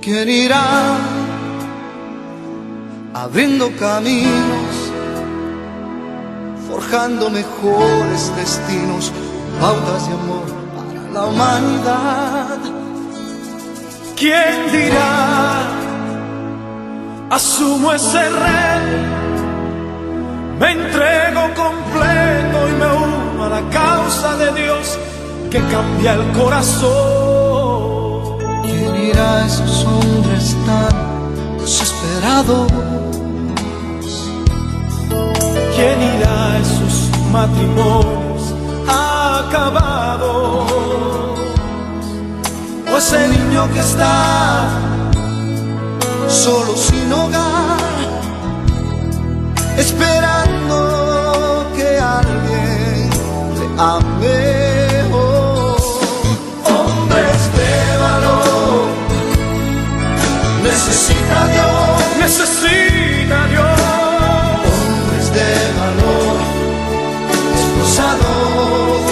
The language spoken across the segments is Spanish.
¿Quién irá abriendo caminos, forjando mejores destinos, pautas de amor para la humanidad? ¿Quién dirá? Asumo ese reto, me entrego completo y me uno a la causa de Dios que cambia el corazón. ¿Quién irá a esos hombres tan desesperados? ¿Quién irá a esos matrimonios acabados? O ese niño que está solo sin hogar, esperando que alguien le ame. Oh, hombres de valor, necesita Dios, necesita Dios. Hombres de valor, esforzados,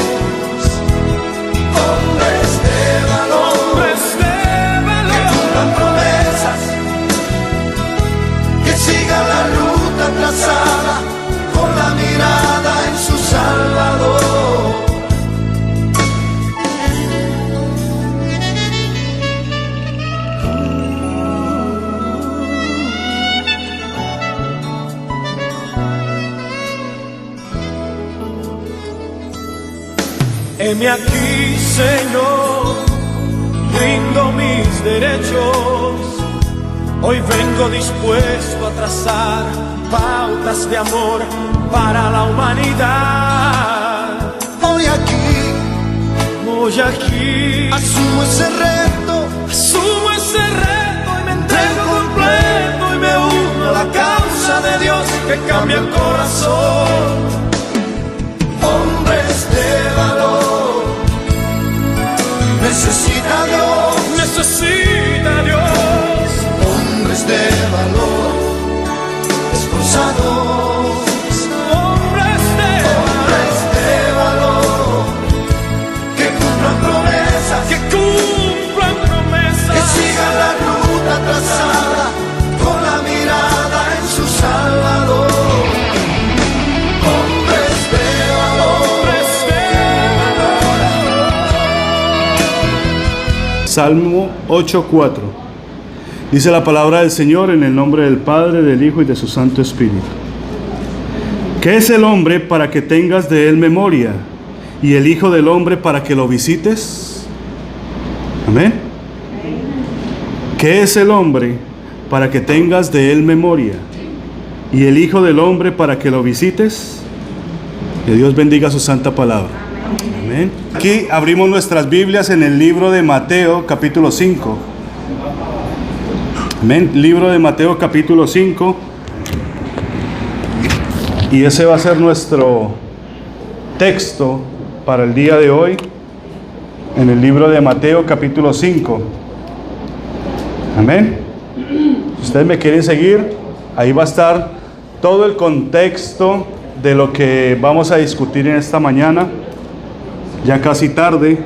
hombres de valor, que cumplan promesas, que sigan la ruta trazada con la mirada en su Salvador. Heme aquí, Señor, rindo mis derechos. Hoy vengo dispuesto a trazar pautas de amor para la humanidad. Hoy aquí asumo ese reto y me entrego completo y me uno a la causa de Dios que cambia el corazón. Hombres de valor, necesita Dios, necesita Dios. Hombres de valor, esforzados, Hombres de valor, que cumplan promesas, que sigan la ruta trazada con la mirada en su Salvador. Hombres de valor. Salmo 8:4. Dice la palabra del Señor en el nombre del Padre, del Hijo y de su Santo Espíritu. ¿Qué es el hombre para que tengas de él memoria? Y el Hijo del hombre para que lo visites. Amén. ¿Qué es el hombre para que tengas de él memoria? Y el Hijo del hombre para que lo visites. Que Dios bendiga su santa palabra. Amén. Aquí abrimos nuestras Biblias en el libro de Mateo, capítulo 5. Amén. Libro de Mateo, capítulo 5. Y ese va a ser nuestro texto para el día de hoy. En el libro de Mateo, capítulo 5. Amén. Si ustedes me quieren seguir, ahí va a estar todo el contexto de lo que vamos a discutir en esta mañana. Ya casi tarde.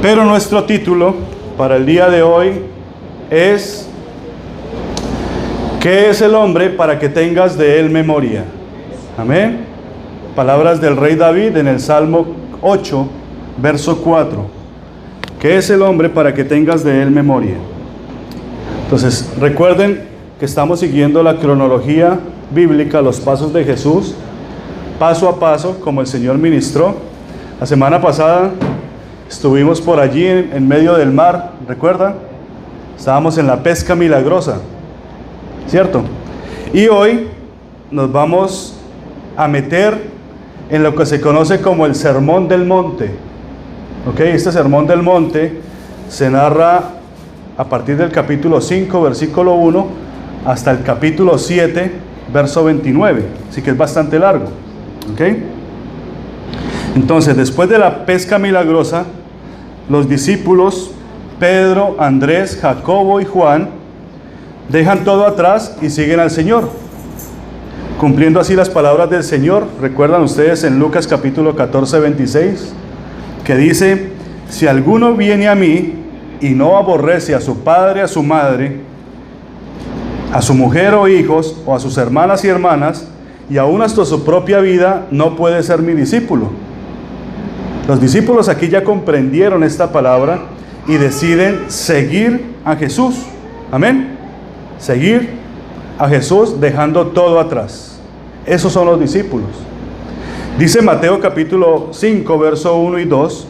Pero nuestro título para el día de hoy es: ¿qué es el hombre para que tengas de él memoria? Amén. Palabras del rey David en el Salmo 8, verso 4. ¿Qué es el hombre para que tengas de él memoria? Entonces, recuerden que estamos siguiendo la cronología bíblica, los pasos de Jesús, paso a paso, como el Señor ministró. La semana pasada estuvimos por allí en medio del mar, ¿recuerdan? Estábamos en la pesca milagrosa, ¿cierto? Y hoy nos vamos a meter en lo que se conoce como el Sermón del Monte. ¿Ok? Este Sermón del Monte se narra a partir del capítulo 5, versículo 1, hasta el capítulo 7, verso 29. Así que es bastante largo. ¿Ok? Entonces, después de la pesca milagrosa, los discípulos Pedro, Andrés, Jacobo y Juan dejan todo atrás y siguen al Señor, cumpliendo así las palabras del Señor. Recuerdan ustedes en Lucas capítulo 14, 26, que dice: si alguno viene a mí y no aborrece a su padre, a su madre, a su mujer o hijos, o a sus hermanas y hermanas, y aún hasta su propia vida, no puede ser mi discípulo. Los discípulos aquí ya comprendieron esta palabra y deciden seguir a Jesús. Amén. Seguir a Jesús dejando todo atrás. Esos son los discípulos. Dice Mateo capítulo 5, verso 1 y 2.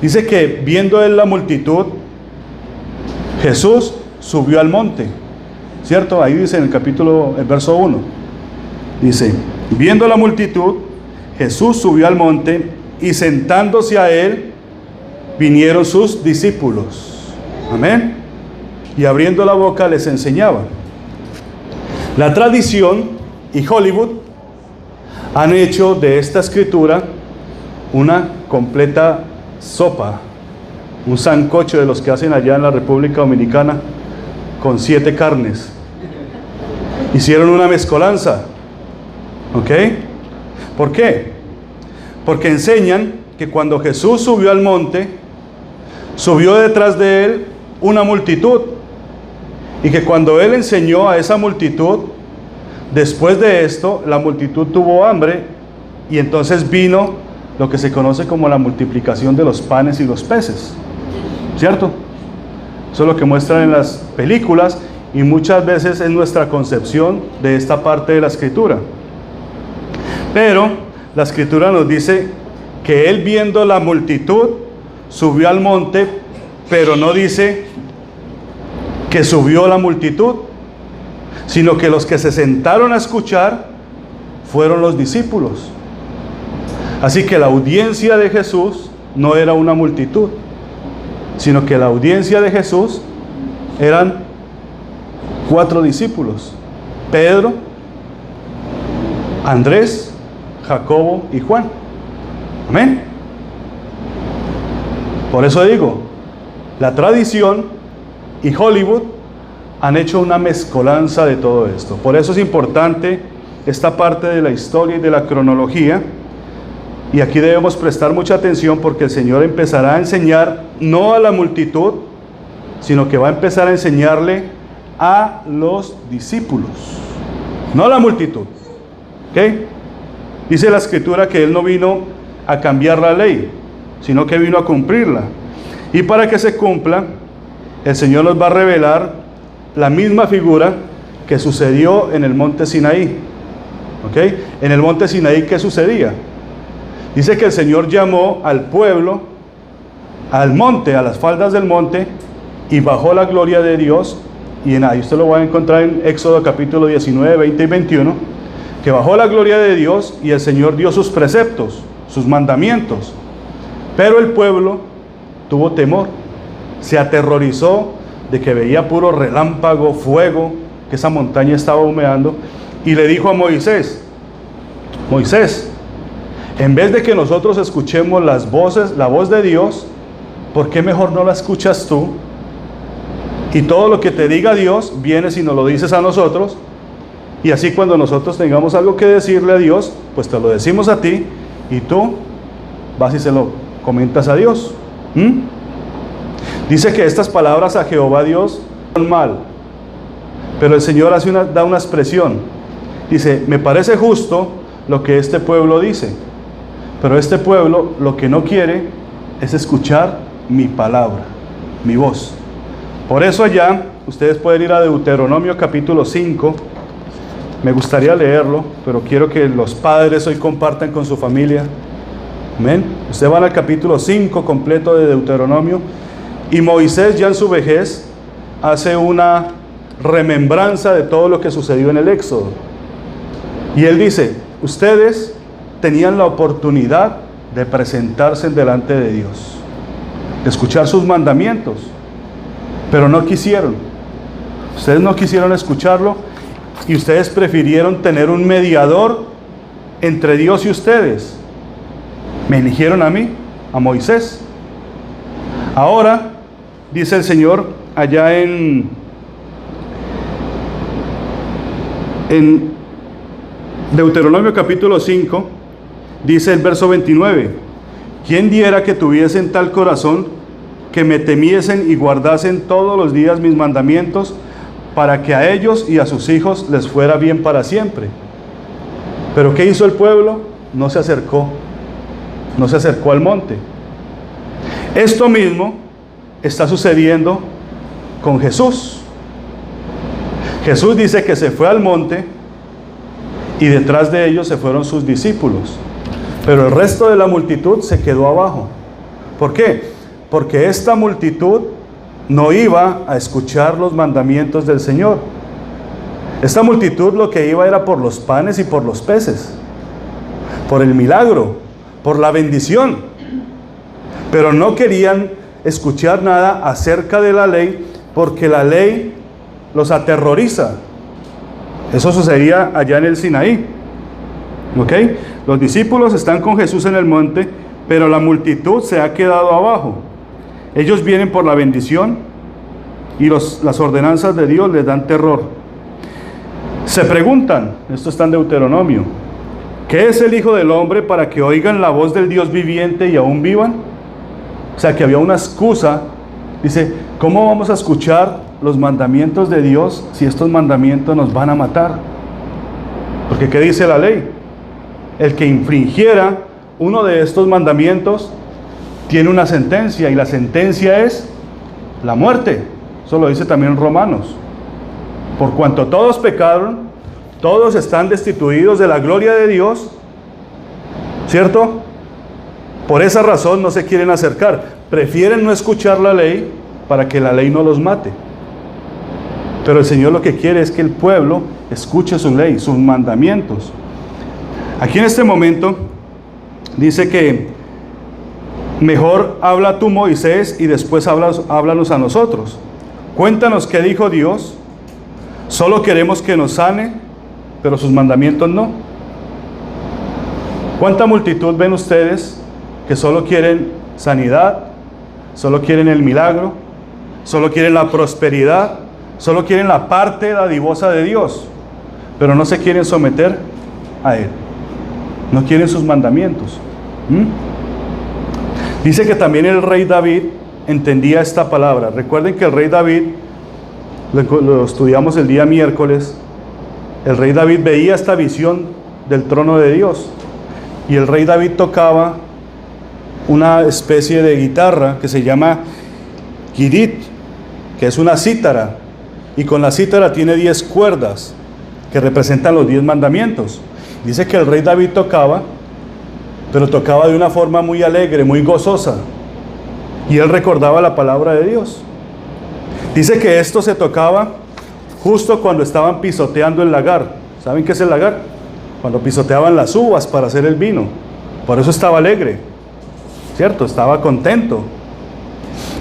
Dice que viendo él la multitud, Jesús subió al monte. ¿Cierto? Ahí dice en el verso 1. Dice, viendo la multitud, Jesús subió al monte y sentándose a él, vinieron sus discípulos. Amén. Y abriendo la boca les enseñaba. La tradición y Hollywood han hecho de esta escritura una completa sopa, un sancocho de los que hacen allá en la República Dominicana con 7 carnes. Hicieron una mezcolanza. ¿Ok? ¿Por qué? Porque enseñan que cuando Jesús subió al monte, subió detrás de él una multitud, y que cuando él enseñó a esa multitud, después de esto, la multitud tuvo hambre, y entonces vino lo que se conoce como la multiplicación de los panes y los peces. ¿Cierto? Eso es lo que muestran en las películas, y muchas veces es nuestra concepción de esta parte de la escritura. Pero la escritura nos dice que él, viendo la multitud, subió al monte, pero no dice que subió la multitud, sino que los que se sentaron a escuchar fueron los discípulos. Así que la audiencia de Jesús no era una multitud, sino que la audiencia de Jesús eran 4 discípulos: Pedro, Andrés, Jacobo y Juan. Amén. Por eso digo, la tradición y Hollywood han hecho una mezcolanza de todo esto. Por eso es importante esta parte de la historia y de la cronología. Y aquí debemos prestar mucha atención, porque el Señor empezará a enseñar no a la multitud, sino que va a empezar a enseñarle a los discípulos, no a la multitud. ¿Ok? Dice la escritura que Él no vino a cambiar la ley, sino que vino a cumplirla. Y para que se cumpla, el Señor nos va a revelar la misma figura que sucedió en el monte Sinaí. ¿Ok? En el monte Sinaí, ¿qué sucedía? Dice que el Señor llamó al pueblo al monte, a las faldas del monte, y bajó la gloria de Dios. Y ahí usted lo va a encontrar en Éxodo capítulo 19, 20 y 21, que bajó la gloria de Dios y el Señor dio sus preceptos, sus mandamientos. Pero el pueblo tuvo temor, se aterrorizó de que veía puro relámpago, fuego, que esa montaña estaba humeando, y le dijo a Moisés: Moisés, en vez de que nosotros escuchemos la voz de Dios, ¿por qué mejor no la escuchas tú? Y todo lo que te diga Dios, vienes y nos lo dices a nosotros, y así cuando nosotros tengamos algo que decirle a Dios, pues te lo decimos a ti, y tú vas y se lo comentas a Dios. Dice que estas palabras a Jehová Dios son mal, pero el Señor da una expresión. Dice: me parece justo lo que este pueblo dice, pero este pueblo lo que no quiere es escuchar mi palabra, mi voz. Por eso allá, ustedes pueden ir a Deuteronomio capítulo 5. Me gustaría leerlo, pero quiero que los padres hoy compartan con su familia. Amén. Ustedes van al capítulo 5 completo de Deuteronomio. Y Moisés, ya en su vejez, hace una remembranza de todo lo que sucedió en el Éxodo. Y él dice: ustedes tenían la oportunidad de presentarse delante de Dios, de escuchar sus mandamientos, pero no quisieron. Ustedes no quisieron escucharlo, y ustedes prefirieron tener un mediador entre Dios y ustedes. Me eligieron a mí, a Moisés. Ahora, dice el Señor allá en Deuteronomio capítulo 5, dice el verso 29: ¿quién diera que tuviesen tal corazón que me temiesen y guardasen todos los días mis mandamientos, para que a ellos y a sus hijos les fuera bien para siempre. Pero ¿qué hizo el pueblo? No se acercó al monte. Esto mismo está sucediendo con Jesús. Jesús dice que se fue al monte y detrás de ellos se fueron sus discípulos, pero el resto de la multitud se quedó abajo. ¿Por qué? Porque esta multitud no iba a escuchar los mandamientos del Señor. Esta multitud lo que iba era por los panes y por los peces, por el milagro, por la bendición, pero no querían escuchar nada acerca de la ley, porque la ley los aterroriza. Eso sucedía allá en el Sinaí. ¿Ok? Los discípulos están con Jesús en el monte, pero la multitud se ha quedado abajo. Ellos vienen por la bendición y las ordenanzas de Dios les dan terror. Se preguntan, esto está en Deuteronomio, ¿qué es el Hijo del Hombre para que oigan la voz del Dios viviente y aún vivan? O sea, que había una excusa. Dice, ¿cómo vamos a escuchar los mandamientos de Dios si estos mandamientos nos van a matar? Porque ¿qué dice la ley? El que infringiera uno de estos mandamientos tiene una sentencia, y la sentencia es la muerte. Eso lo dice también Romanos. Por cuanto todos pecaron, todos están destituidos de la gloria de Dios, ¿cierto? Por esa razón no se quieren acercar, prefieren no escuchar la ley para que la ley no los mate. Pero el Señor lo que quiere es que el pueblo escuche su ley, sus mandamientos. Aquí en este momento dice que mejor habla tú, Moisés, y después háblanos a nosotros. Cuéntanos qué dijo Dios. Solo queremos que nos sane, pero sus mandamientos no. ¿Cuánta multitud ven ustedes que solo quieren sanidad, solo quieren el milagro, solo quieren la prosperidad, solo quieren la parte dadivosa de Dios, pero no se quieren someter a Él? No quieren sus mandamientos. Dice que también el rey David entendía esta palabra. Recuerden que el rey David, lo estudiamos el día miércoles, el rey David veía esta visión del trono de Dios, y el rey David tocaba una especie de guitarra que se llama girit, que es una cítara, y con la cítara tiene 10 cuerdas que representan los 10 mandamientos. Dice que el rey David tocaba, pero tocaba de una forma muy alegre, muy gozosa, y él recordaba la palabra de Dios. Dice que esto se tocaba justo cuando estaban pisoteando el lagar. ¿Saben qué es el lagar? Cuando pisoteaban las uvas para hacer el vino. Por eso estaba alegre, ¿cierto? Estaba contento.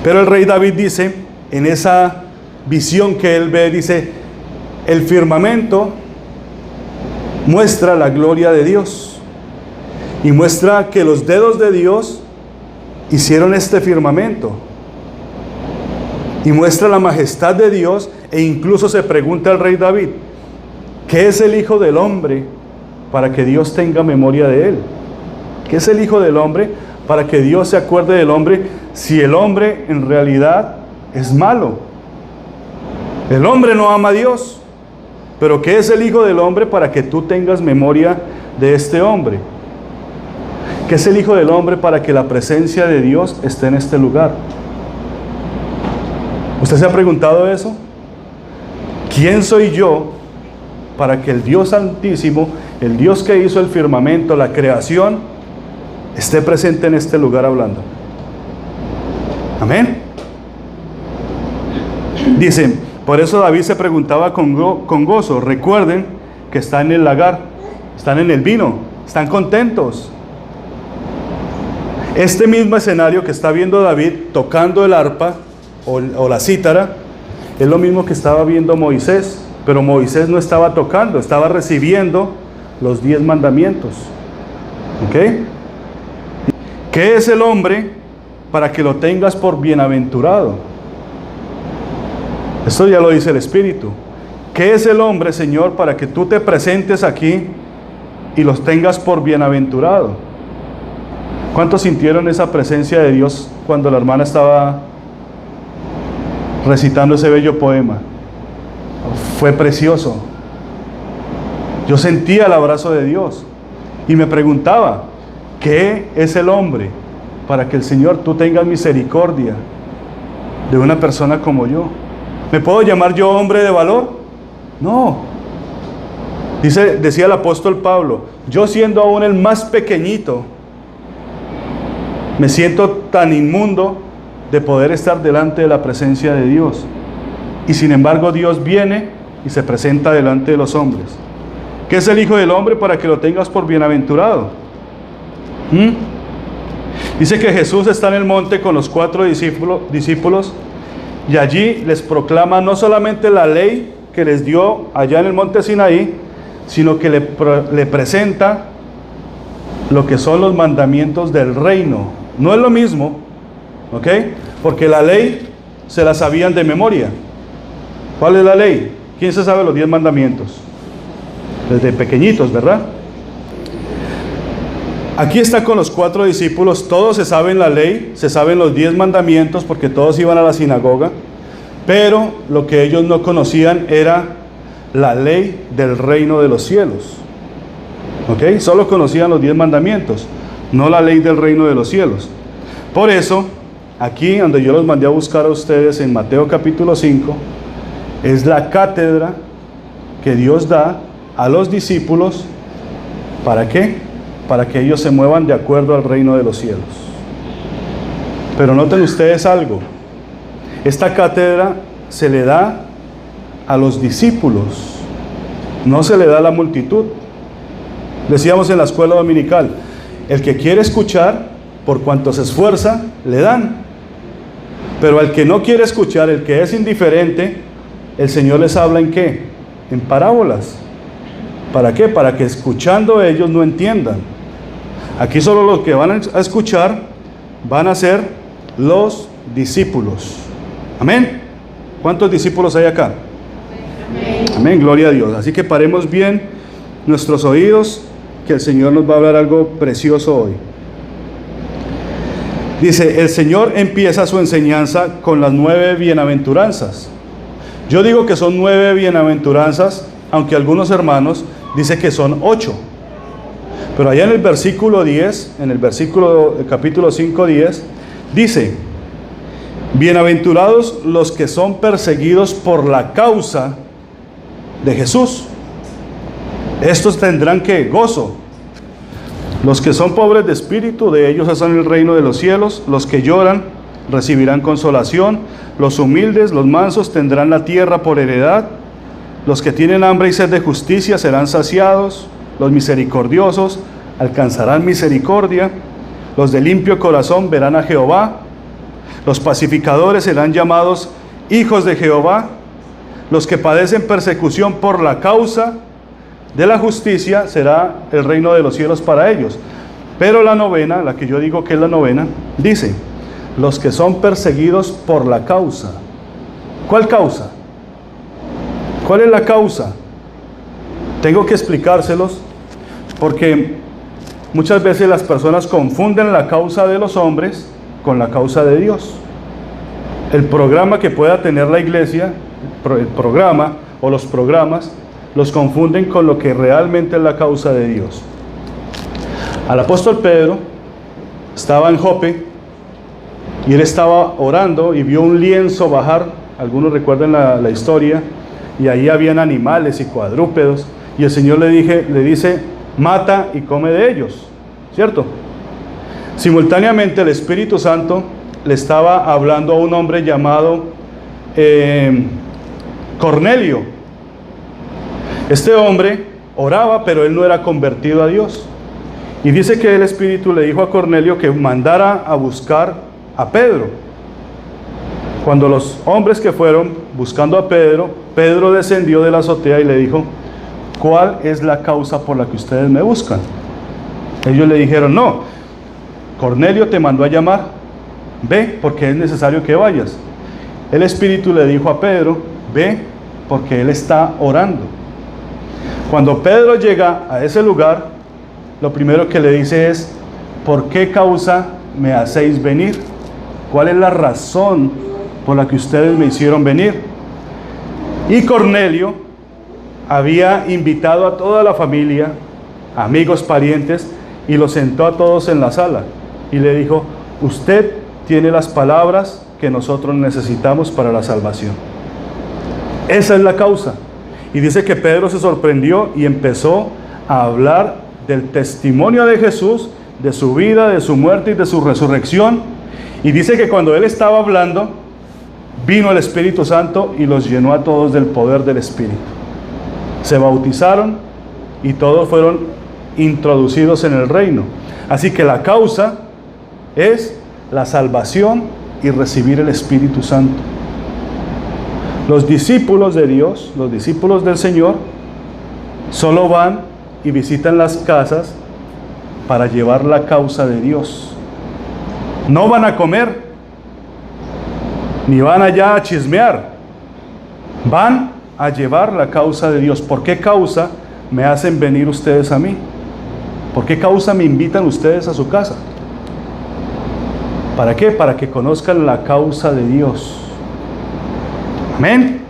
Pero el rey David dice, en esa visión que él ve, dice, el firmamento muestra la gloria de Dios, y muestra que los dedos de Dios hicieron este firmamento, y muestra la majestad de Dios. E incluso se pregunta al rey David, ¿qué es el Hijo del Hombre para que Dios tenga memoria de él? ¿Qué es el Hijo del Hombre para que Dios se acuerde del hombre, si el hombre en realidad es malo? El hombre no ama a Dios, pero ¿qué es el Hijo del Hombre para que tú tengas memoria de este hombre? ¿Qué es el Hijo del Hombre para que la presencia de Dios esté en este lugar? ¿Usted se ha preguntado eso? ¿Quién soy yo para que el Dios Santísimo, el Dios que hizo el firmamento, la creación, esté presente en este lugar hablando? Amén. Dice, por eso David se preguntaba con gozo. Recuerden que están en el lagar, están en el vino, están contentos. Este mismo escenario que está viendo David tocando el arpa o la cítara, es lo mismo que estaba viendo Moisés, pero Moisés no estaba tocando, estaba recibiendo los 10 mandamientos. ¿Ok? ¿Qué es el hombre para que lo tengas por bienaventurado? Esto ya lo dice el Espíritu. ¿Qué es el hombre, Señor, para que tú te presentes aquí y los tengas por bienaventurado? ¿Cuántos sintieron esa presencia de Dios cuando la hermana estaba recitando ese bello poema. Fue precioso. Yo sentía el abrazo de Dios y me preguntaba, ¿qué es el hombre para que el Señor tú tengas misericordia de una persona como yo? ¿Me puedo llamar yo hombre de valor? No. Decía el apóstol Pablo, yo siendo aún el más pequeñito, me siento tan inmundo de poder estar delante de la presencia de Dios. Y sin embargo Dios viene y se presenta delante de los hombres. ¿Qué es el Hijo del Hombre para que lo tengas por bienaventurado? Dice que Jesús está en el monte con los 4 discípulos y allí les proclama no solamente la ley que les dio allá en el monte Sinaí, sino que le presenta lo que son los mandamientos del reino. No es lo mismo, ¿ok? Porque la ley se la sabían de memoria. ¿Cuál es la ley? ¿Quién se sabe los 10 mandamientos? Desde pequeñitos, ¿verdad? Aquí está con los 4 discípulos, todos se saben la ley, se saben los 10 mandamientos porque todos iban a la sinagoga, pero lo que ellos no conocían era la ley del reino de los cielos. ¿Ok? Solo conocían los 10 mandamientos, no la ley del reino de los cielos. Por eso, aquí donde yo los mandé a buscar a ustedes en Mateo capítulo 5, es la cátedra que Dios da a los discípulos. ¿Para qué? Para que ellos se muevan de acuerdo al reino de los cielos. Pero noten ustedes algo. Esta cátedra se le da a los discípulos, no se le da a la multitud. Decíamos en la escuela dominical, el que quiere escuchar, por cuanto se esfuerza, le dan. Pero al que no quiere escuchar, el que es indiferente, el Señor les habla ¿en qué? En parábolas. ¿Para qué? Para que escuchando ellos no entiendan. Aquí solo los que van a escuchar van a ser los discípulos. Amén. ¿Cuántos discípulos hay acá? Amén. Amén, gloria a Dios. Así que paremos bien nuestros oídos, que el Señor nos va a hablar algo precioso hoy. Dice, el Señor empieza su enseñanza con las 9 bienaventuranzas. Yo digo que son 9 bienaventuranzas, aunque algunos hermanos dicen que son 8. Pero allá en el versículo 10, en el versículo capítulo 5, 10, dice, bienaventurados los que son perseguidos por la causa de Jesús. Estos tendrán ¿qué? Gozo. Los que son pobres de espíritu, de ellos están el reino de los cielos. Los que lloran recibirán consolación. Los humildes, los mansos tendrán la tierra por heredad. Los que tienen hambre y sed de justicia serán saciados. Los misericordiosos alcanzarán misericordia. Los de limpio corazón verán a Jehová. Los pacificadores serán llamados hijos de Jehová. Los que padecen persecución por la causa de la justicia será el reino de los cielos para ellos. Pero la novena, la que yo digo que es la novena, dice, los que son perseguidos por la causa. ¿Cuál causa? ¿Cuál es la causa? Tengo que explicárselos porque muchas veces las personas confunden la causa de los hombres con la causa de Dios. El programa que pueda tener la iglesia, el programa o los programas, los confunden con lo que realmente es la causa de Dios. Al apóstol Pedro estaba en Jope y él estaba orando y vio un lienzo bajar. Algunos recuerdan la historia, y ahí habían animales y cuadrúpedos, y el Señor le dice, mata y come de ellos, ¿cierto? Simultáneamente el Espíritu Santo le estaba hablando a un hombre llamado Cornelio. Este hombre oraba, pero él no era convertido a Dios. Y dice que el Espíritu le dijo a Cornelio que mandara a buscar a Pedro. Cuando los hombres que fueron buscando a Pedro, Pedro descendió de la azotea y le dijo, ¿cuál es la causa por la que ustedes me buscan? Ellos le dijeron, no, Cornelio te mandó a llamar, ve porque es necesario que vayas. El Espíritu le dijo a Pedro, ve porque él está orando. Cuando Pedro llega a ese lugar, lo primero que le dice es, ¿por qué causa me hacéis venir? ¿Cuál es la razón por la que ustedes me hicieron venir. Y Cornelio había invitado a toda la familia, amigos, parientes, y los sentó a todos en la sala. Y le dijo: usted tiene las palabras que nosotros necesitamos para la salvación. Esa es la causa. Y dice que Pedro se sorprendió y empezó a hablar del testimonio de Jesús, de su vida, de su muerte y de su resurrección. Y dice que cuando él estaba hablando, vino el Espíritu Santo y los llenó a todos del poder del Espíritu. Se bautizaron y todos fueron introducidos en el reino. Así que la causa es la salvación y recibir el Espíritu Santo. Los discípulos de Dios, los discípulos del Señor, solo van y visitan las casas para llevar la causa de Dios. No van a comer, ni van allá a chismear. Van a llevar la causa de Dios. ¿Por qué causa me hacen venir ustedes a mí? ¿Por qué causa me invitan ustedes a su casa? ¿Para qué? Para que conozcan la causa de Dios. Amén.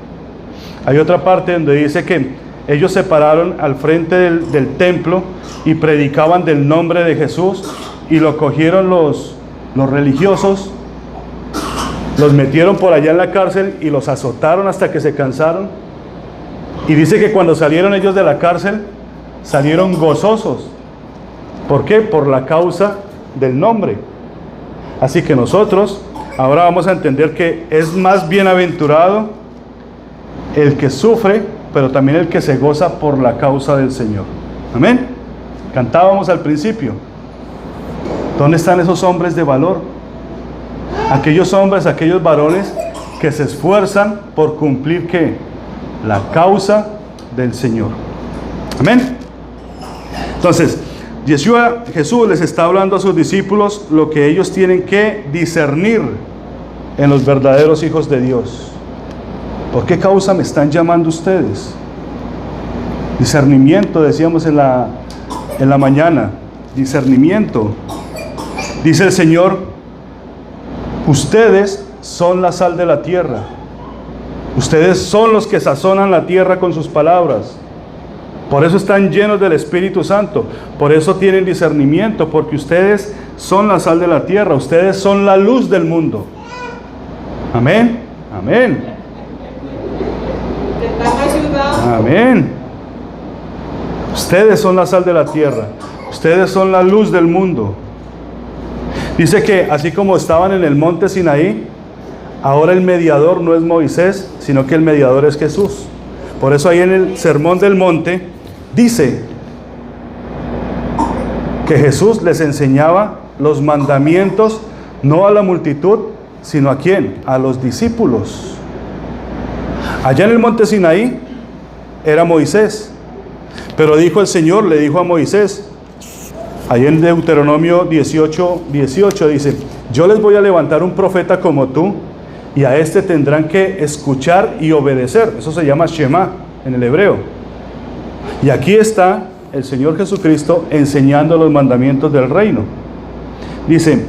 Hay otra parte donde dice que ellos se pararon al frente del templo y predicaban del nombre de Jesús, y lo cogieron los religiosos, los metieron por allá en la cárcel y los azotaron hasta que se cansaron. Y dice que cuando salieron ellos de la cárcel, salieron gozosos. ¿Por qué? Por la causa del nombre. Así que nosotros ahora vamos a entender que es más bienaventurado el que sufre, pero también el que se goza por la causa del Señor. Amén. Cantábamos al principio. ¿Dónde están esos hombres de valor? Aquellos hombres, aquellos varones que se esfuerzan por cumplir ¿qué? La causa del Señor. Amén. Entonces, Jesús les está hablando a sus discípulos lo que ellos tienen que discernir en los verdaderos hijos de Dios. ¿Por qué causa me están llamando ustedes? Discernimiento, decíamos en la mañana. Discernimiento. Dice el Señor: ustedes son la sal de la tierra. Ustedes son los que sazonan la tierra con sus palabras. Por eso están llenos del Espíritu Santo. Por eso tienen discernimiento, porque ustedes son la sal de la tierra. Ustedes son la luz del mundo. Amén. Amén. Amén. Ustedes son la sal de la tierra. Ustedes son la luz del mundo. Dice que así como estaban en el monte Sinaí, ahora el mediador no es Moisés, sino que el mediador es Jesús. Por eso ahí en el Sermón del Monte dice que Jesús les enseñaba los mandamientos no a la multitud, sino ¿a quién? A los discípulos. Allá en el monte Sinaí era Moisés, pero dijo el Señor, le dijo a Moisés, ahí en Deuteronomio 18:18 dice: yo les voy a levantar un profeta como tú, y a este tendrán que escuchar y obedecer. Eso se llama Shema en el hebreo. Y aquí está el Señor Jesucristo enseñando los mandamientos del reino. Dice,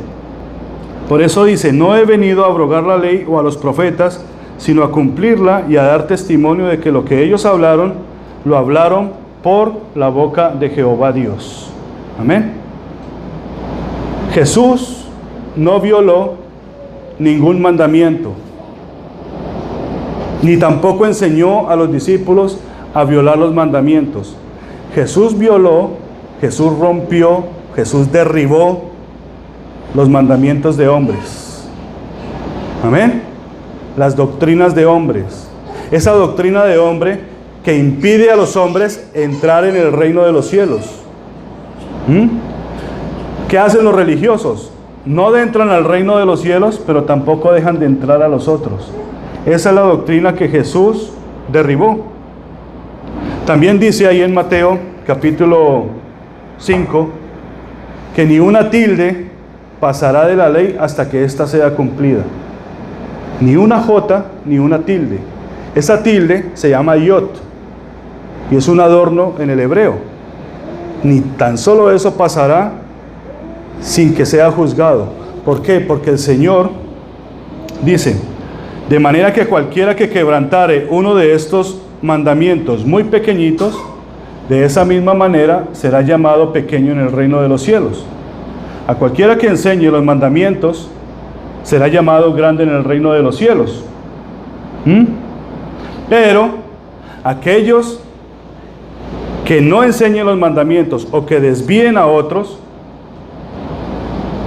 por eso dice: no he venido a abrogar la ley o a los profetas, sino a cumplirla y a dar testimonio de que lo que ellos hablaron, lo hablaron por la boca de Jehová Dios. Amén. Jesús no violó ningún mandamiento, ni tampoco enseñó a los discípulos a violar los mandamientos. Jesús violó, Jesús rompió, Jesús derribó los mandamientos de hombres. Amén. Las doctrinas de hombres. Esa doctrina de hombre que impide a los hombres entrar en el reino de los cielos. ¿Qué hacen los religiosos? No entran al reino de los cielos, pero tampoco dejan de entrar a los otros. Esa es la doctrina que Jesús derribó. También dice ahí en Mateo capítulo 5 que ni una tilde pasará de la ley hasta que ésta sea cumplida. Ni una jota, ni una tilde. Esa tilde se llama yot y es un adorno en el hebreo. Ni tan solo eso pasará sin que sea juzgado. ¿Por qué? Porque el Señor dice De manera que cualquiera que quebrantare uno de estos mandamientos muy pequeñitos, de esa misma manera será llamado pequeño en el reino de los cielos. A cualquiera que enseñe los mandamientos será llamado grande en el reino de los cielos. Pero aquellos que no enseñen los mandamientos o que desvíen a otros,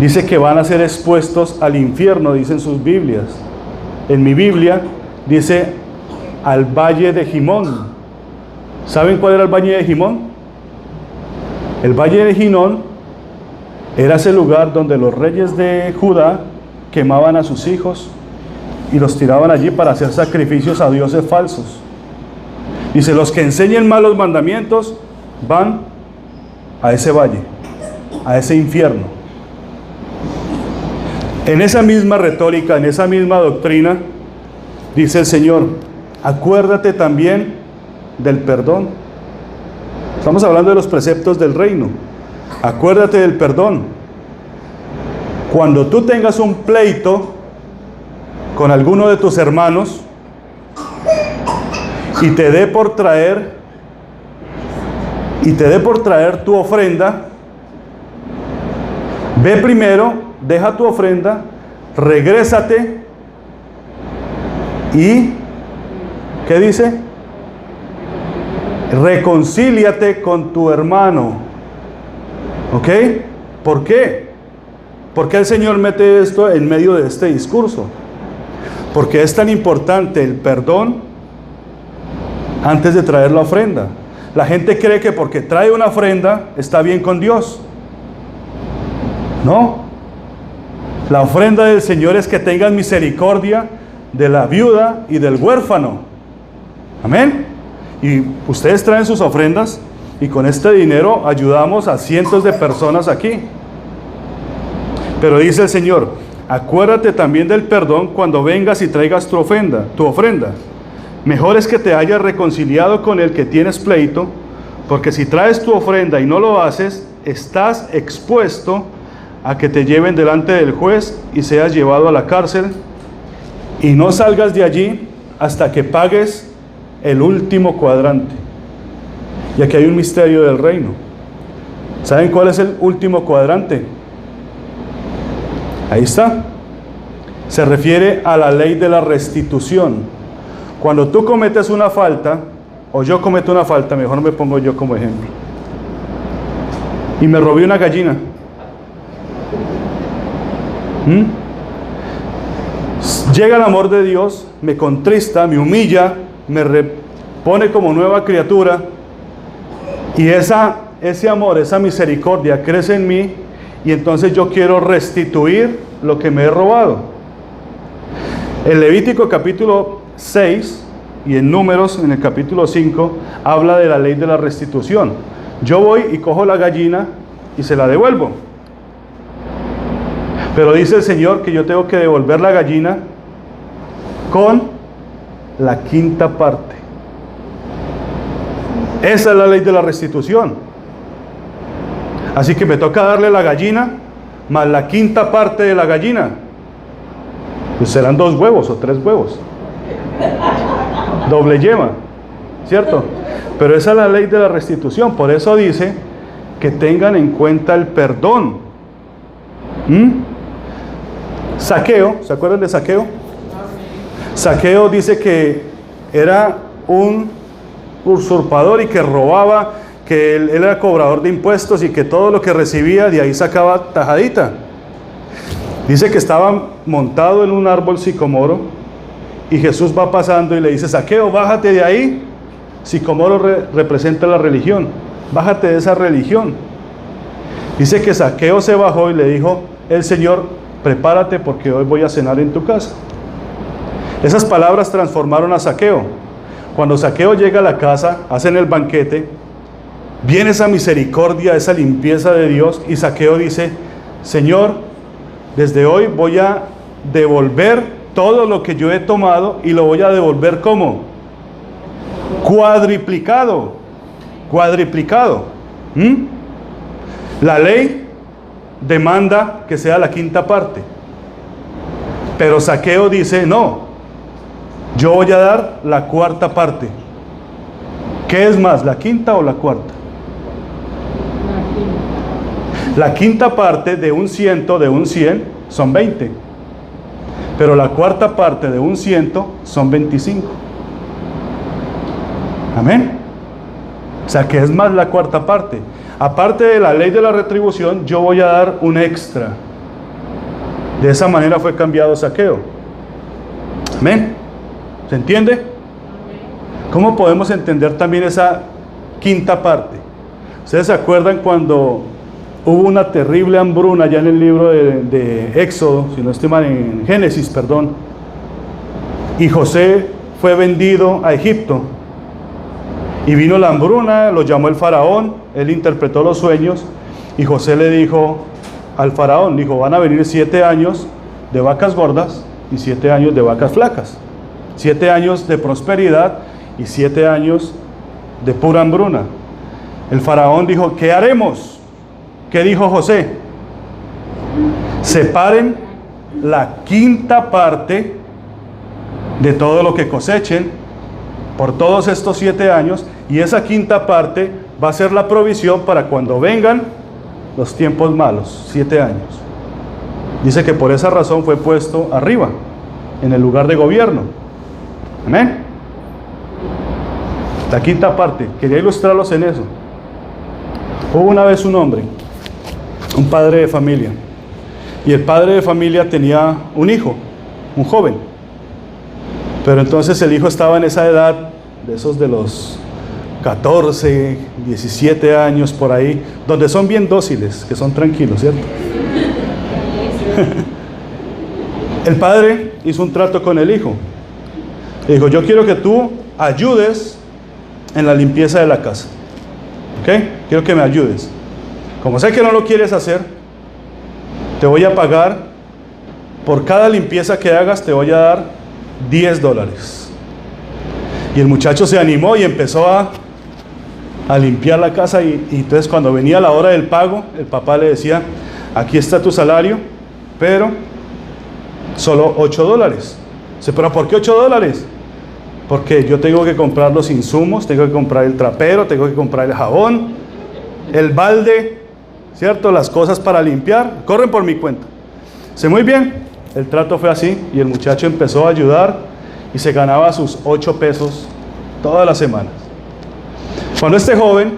dice que van a ser expuestos al infierno, dicen sus Biblias. En mi Biblia dice al valle de Gimón. ¿Saben cuál era el valle de Gimón? El valle de Gimón era ese lugar donde los reyes de Judá quemaban a sus hijos y los tiraban allí para hacer sacrificios a dioses falsos. Dice, los que enseñen mal los mandamientos van a ese valle, a ese infierno. En esa misma retórica, en esa misma doctrina, dice el Señor, acuérdate también del perdón. Estamos hablando de los preceptos del reino. Acuérdate del perdón. Cuando tú tengas un pleito con alguno de tus hermanos y te dé por traer tu ofrenda, ve primero, deja tu ofrenda, regrésate y ¿qué dice? Reconcíliate con tu hermano. ¿Ok? ¿Por qué? ¿Por qué el Señor mete esto en medio de este discurso? Porque es tan importante el perdón antes de traer la ofrenda. La gente cree que porque trae una ofrenda está bien con Dios. No. La ofrenda del Señor es que tengan misericordia de la viuda y del huérfano. Amén. Y ustedes traen sus ofrendas y con este dinero ayudamos a cientos de personas aquí. Pero dice el Señor, acuérdate también del perdón cuando vengas y traigas tu ofrenda. Mejor es que te hayas reconciliado con el que tienes pleito, porque si traes tu ofrenda y no lo haces, estás expuesto a que te lleven delante del juez y seas llevado a la cárcel y no salgas de allí hasta que pagues el último cuadrante. Y aquí hay un misterio del reino. ¿Saben cuál es el último cuadrante? Ahí está. Se refiere a la ley de la restitución. Cuando tú cometes una falta, o yo cometo una falta, mejor me pongo yo como ejemplo, y me robé una gallina. Llega el amor de Dios, me contrista, me humilla, me repone como nueva criatura, y ese amor, esa misericordia crece en mí, y entonces yo quiero restituir lo que me he robado. En Levítico capítulo 6 y en Números en el capítulo 5 habla de la ley de la restitución. Yo voy y cojo la gallina y se la devuelvo, pero dice el Señor que yo tengo que devolver la gallina con la quinta parte. Esa es la ley de la restitución. Así que me toca darle la gallina más la quinta parte de la gallina. Pues serán 2 huevos o 3 huevos. Doble yema, ¿cierto? Pero esa es la ley de la restitución. Por eso dice que tengan en cuenta el perdón. Saqueo, ¿se acuerdan de Saqueo? Saqueo dice que era un usurpador y que robaba, que él era cobrador de impuestos y que todo lo que recibía de ahí sacaba tajadita. Dice que estaba montado en un árbol sicomoro y Jesús va pasando y le dice, Saqueo, bájate de ahí. Sicomoro representa la religión, bájate de esa religión. Dice que Saqueo se bajó y le dijo el Señor, prepárate porque hoy voy a cenar en tu casa. Esas palabras transformaron a Saqueo. Cuando Saqueo llega a la casa, hacen el banquete, viene esa misericordia, esa limpieza de Dios, y Saqueo dice, Señor, desde hoy voy a devolver todo lo que yo he tomado y lo voy a devolver como cuadriplicado. La ley demanda que sea la quinta parte, pero Saqueo dice, no, yo voy a dar la cuarta parte. ¿Qué es más, la quinta o la cuarta? La quinta parte de un 100 son 20. Pero la cuarta parte de un 100 son 25. Amén. O sea, que es más la cuarta parte. Aparte de la ley de la retribución, yo voy a dar un extra. De esa manera fue cambiado Zaqueo. Amén. ¿Se entiende? ¿Cómo podemos entender también esa quinta parte? ¿Ustedes se acuerdan cuando hubo una terrible hambruna allá en el libro de Éxodo, si no estoy mal, en Génesis, perdón? Y José fue vendido a Egipto. Y vino la hambruna, lo llamó el faraón, él interpretó los sueños y José le dijo al faraón, dijo, van a venir 7 años de vacas gordas y 7 años de vacas flacas. 7 años de prosperidad y 7 años de pura hambruna. El faraón dijo, ¿qué haremos? ¿Qué dijo José? Separen la quinta parte de todo lo que cosechen por todos estos 7 años, y esa quinta parte va a ser la provisión para cuando vengan los tiempos malos, 7 años. Dice que por esa razón fue puesto arriba, en el lugar de gobierno. Amén. La quinta parte, quería ilustrarlos en eso. Hubo una vez un hombre, un padre de familia, y el padre de familia tenía un hijo, un joven, pero entonces el hijo estaba en esa edad, de esos de los 14, 17 años por ahí, donde son bien dóciles, que son tranquilos, ¿cierto? El padre hizo un trato con el hijo. Le dijo, yo quiero que tú ayudes en la limpieza de la casa. ¿Ok? Quiero que me ayudes. Como sé que no lo quieres hacer, te voy a pagar, por cada limpieza que hagas, te voy a dar $10. Y el muchacho se animó y empezó a limpiar la casa, y entonces cuando venía la hora del pago, el papá le decía, aquí está tu salario, pero solo $8. Dice, ¿pero por qué $8? Porque yo tengo que comprar los insumos, tengo que comprar el trapero, tengo que comprar el jabón, el balde, ¿cierto? Las cosas para limpiar, corren por mi cuenta. Dice, muy bien, el trato fue así, y el muchacho empezó a ayudar, y se ganaba sus 8 pesos todas las semanas. Cuando este joven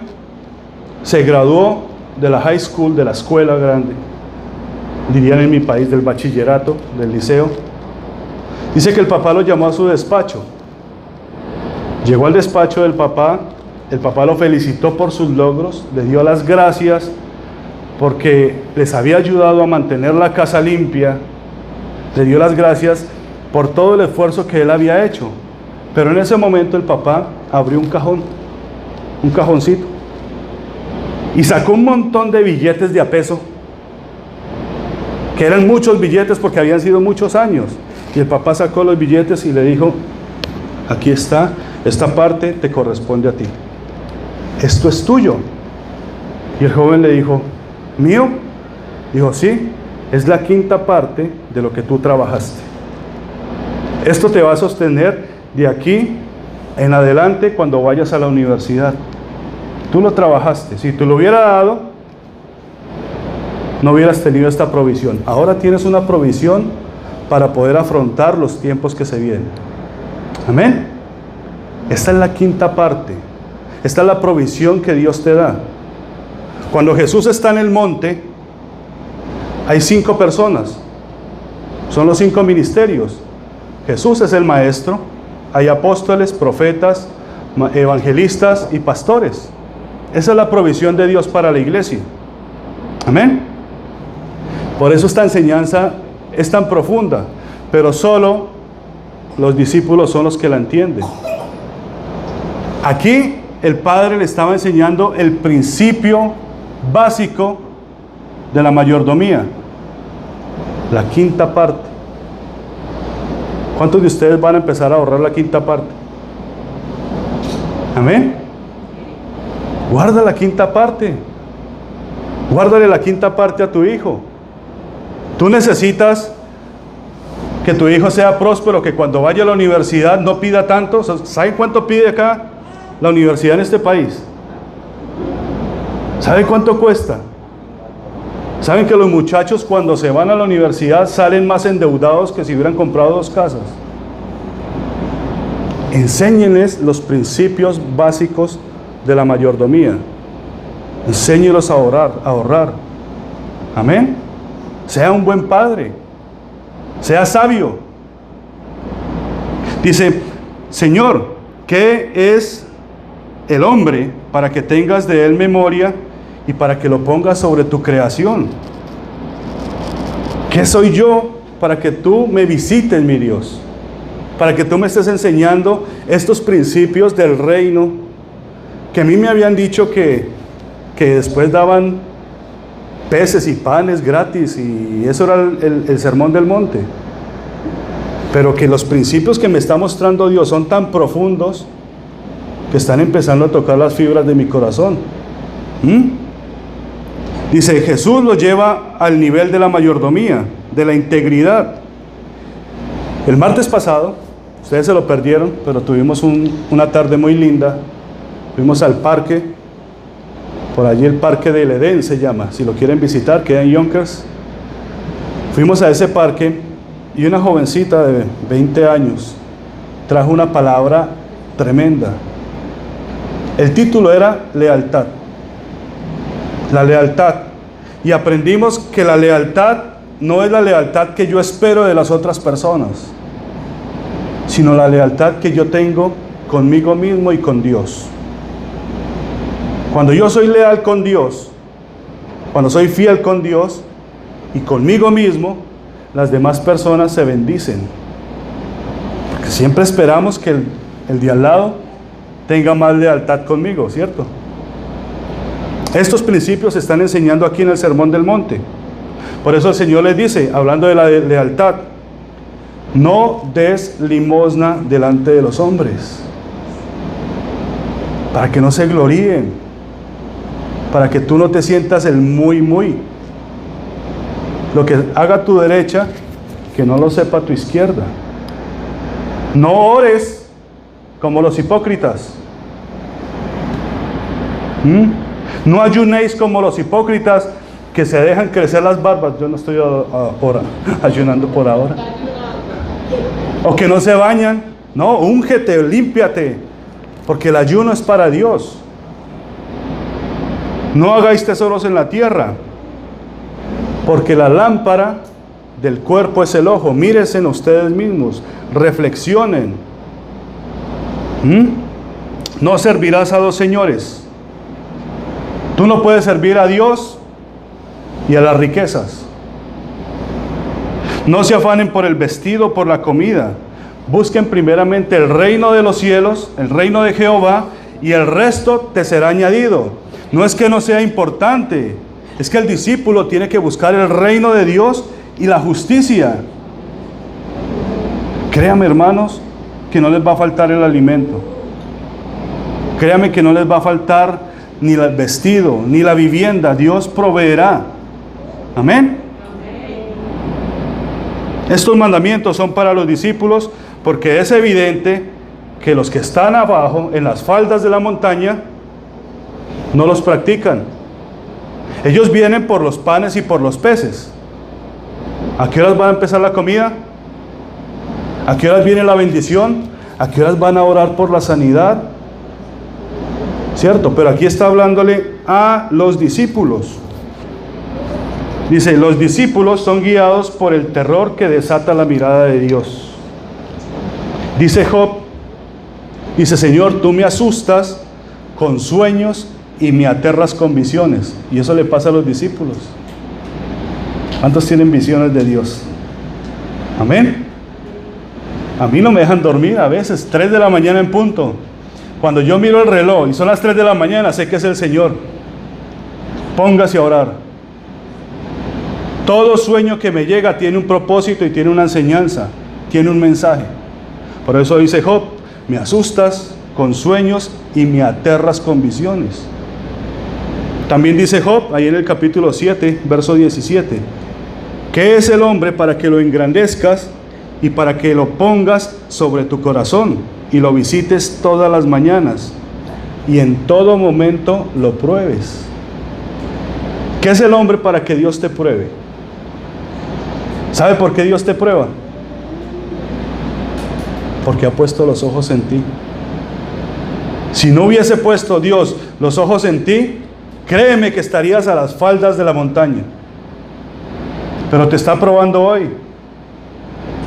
se graduó de la high school, de la escuela grande, dirían en mi país del bachillerato, del liceo, dice que el papá lo llamó a su despacho. Llegó al despacho del papá, el papá lo felicitó por sus logros, le dio las gracias porque les había ayudado a mantener la casa limpia, le dio las gracias por todo el esfuerzo que él había hecho. Pero en ese momento el papá abrió un cajón, un cajoncito, y sacó un montón de billetes de a peso, que eran muchos billetes porque habían sido muchos años. Y el papá sacó los billetes y le dijo, aquí está, esta parte te corresponde a ti, esto es tuyo. Y el joven le dijo, ¿mío? Dijo, sí, es la quinta parte de lo que tú trabajaste. Esto te va a sostener de aquí en adelante cuando vayas a la universidad. Tú lo trabajaste. Si te lo hubiera dado, no hubieras tenido esta provisión. Ahora tienes una provisión para poder afrontar los tiempos que se vienen. Amén. Esta es la quinta parte. Esta es la provisión que Dios te da. Cuando Jesús está en el monte, hay 5 personas. Son los 5 ministerios. Jesús es el maestro. Hay apóstoles, profetas, evangelistas y pastores. Esa es la provisión de Dios para la iglesia. Amén. Por eso esta enseñanza es tan profunda, pero solo los discípulos son los que la entienden. Aquí el Padre le estaba enseñando el principio básico de la mayordomía, la quinta parte. ¿Cuántos de ustedes van a empezar a ahorrar la quinta parte? Amén. Guarda la quinta parte. Guárdale la quinta parte a tu hijo. Tú necesitas Que tu hijo sea próspero, que cuando vaya a la universidad no pida tanto. ¿Saben cuánto pide acá la universidad en este país? ¿Saben cuánto cuesta? ¿Saben que los muchachos cuando se van a la universidad salen más endeudados que si hubieran comprado 2 casas? Enséñenles los principios básicos de la mayordomía. Enséñenlos a ahorrar. Amén. Sea un buen padre. Sea sabio. Dice, Señor, ¿qué es el hombre para que tengas de él memoria y para que lo pongas sobre tu creación? ¿Qué soy yo para que tú me visites, mi Dios? Para que tú me estés enseñando estos principios del reino, que a mí me habían dicho que después daban peces y panes gratis, y eso era el sermón del monte. Pero que los principios que me está mostrando Dios son tan profundos que están empezando a tocar las fibras de mi corazón. Dice, Jesús lo lleva al nivel de la mayordomía, de la integridad. El martes pasado, ustedes se lo perdieron, pero tuvimos una tarde muy linda. Fuimos al parque, por allí el Parque del Edén se llama, si lo quieren visitar, queda en Yonkers. Fuimos a ese parque y una jovencita de 20 años trajo una palabra tremenda. El título era lealtad. La lealtad. Y aprendimos que la lealtad no es la lealtad que yo espero de las otras personas, sino la lealtad que yo tengo conmigo mismo y con Dios. Cuando yo soy leal con Dios, cuando soy fiel con Dios y conmigo mismo, las demás personas se bendicen. Porque siempre esperamos que el de al lado tenga más lealtad conmigo, ¿cierto? Estos principios se están enseñando aquí en el Sermón del Monte. Por eso el Señor les dice, hablando de la lealtad, no des limosna delante de los hombres, para que no se gloríen, para que tú no te sientas el muy. Lo que haga tu derecha, que no lo sepa tu izquierda. No ores como los hipócritas. No ayunéis como los hipócritas que se dejan crecer las barbas. Yo no estoy ayunando por ahora. O que no se bañan. No, úngete, límpiate, porque el ayuno es para Dios. No hagáis tesoros en la tierra, porque la lámpara del cuerpo es el ojo. Mírense en ustedes mismos, reflexionen. No servirás a 2 señores. Tú no puedes servir a Dios y a las riquezas. No se afanen por el vestido, por la comida. Busquen primeramente el reino de los cielos, el reino de Jehová, y el resto te será añadido. No es que no sea importante, es que el discípulo tiene que buscar el reino de Dios y la justicia. Créame, hermanos, que no les va a faltar el alimento. Créame que no les va a faltar ni el vestido, ni la vivienda. Dios proveerá. Amén. Estos mandamientos son para los discípulos, porque es evidente que los que están abajo, en las faldas de la montaña, no los practican. Ellos vienen por los panes y por los peces. ¿A qué horas va a empezar la comida? ¿A qué horas viene la bendición? ¿A qué horas van a orar por la sanidad? ¿Cierto? Pero aquí está hablándole a los discípulos. Dice, los discípulos son guiados por el terror que desata la mirada de Dios. Dice Job, dice, Señor, tú me asustas con sueños y me aterras con visiones. Y eso le pasa a los discípulos. ¿Cuántos tienen visiones de Dios? Amén. A mí no me dejan dormir a veces, 3 de la mañana en punto. Cuando yo miro el reloj y son las 3 de la mañana, sé que es el Señor. Póngase a orar. Todo sueño que me llega tiene un propósito y tiene una enseñanza, tiene un mensaje. Por eso dice Job, me asustas con sueños y me aterras con visiones. También dice Job, ahí en el capítulo 7, verso 17, ¿qué es el hombre para que lo engrandezcas y para que lo pongas sobre tu corazón y lo visites todas las mañanas y en todo momento lo pruebes. ¿Qué es el hombre para que Dios te pruebe? ¿Sabe por qué Dios te prueba? Porque ha puesto los ojos en ti. Si no hubiese puesto Dios los ojos en ti, créeme que estarías a las faldas de la montaña. Pero te está probando hoy.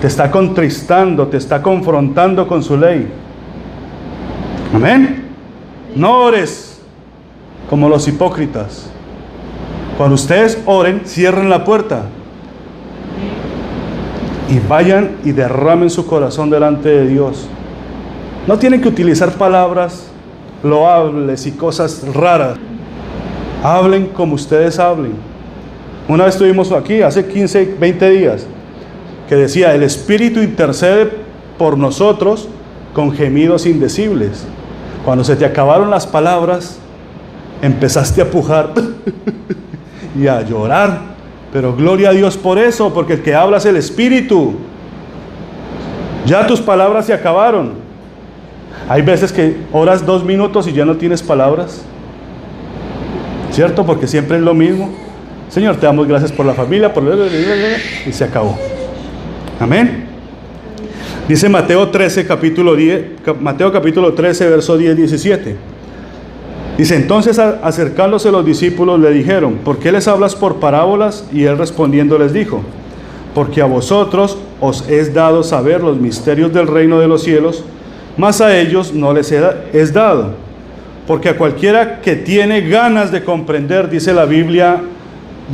Te está contristando, te está confrontando con su ley. Amén. No ores como los hipócritas. Cuando ustedes oren, cierren la puerta y vayan y derramen su corazón delante de Dios. No tienen que utilizar palabras loables y cosas raras. Hablen como ustedes hablen. Una vez estuvimos aquí, hace 15, 20 días, que decía, el Espíritu intercede por nosotros con gemidos indecibles. Cuando se te acabaron las palabras, empezaste a pujar y a llorar. Pero gloria a Dios por eso, porque el que habla es el Espíritu. Ya tus palabras se acabaron. Hay veces que oras 2 minutos y ya no tienes palabras, ¿cierto? Porque siempre es lo mismo. Señor, te damos gracias por la familia, y se acabó. Amén. Dice Mateo capítulo 13, verso 10-17. Dice, entonces acercándose los discípulos le dijeron, ¿por qué les hablas por parábolas? Y él respondiendo les dijo, porque a vosotros os es dado saber los misterios del reino de los cielos, mas a ellos no les es dado. Porque a cualquiera que tiene ganas de comprender, dice la Biblia,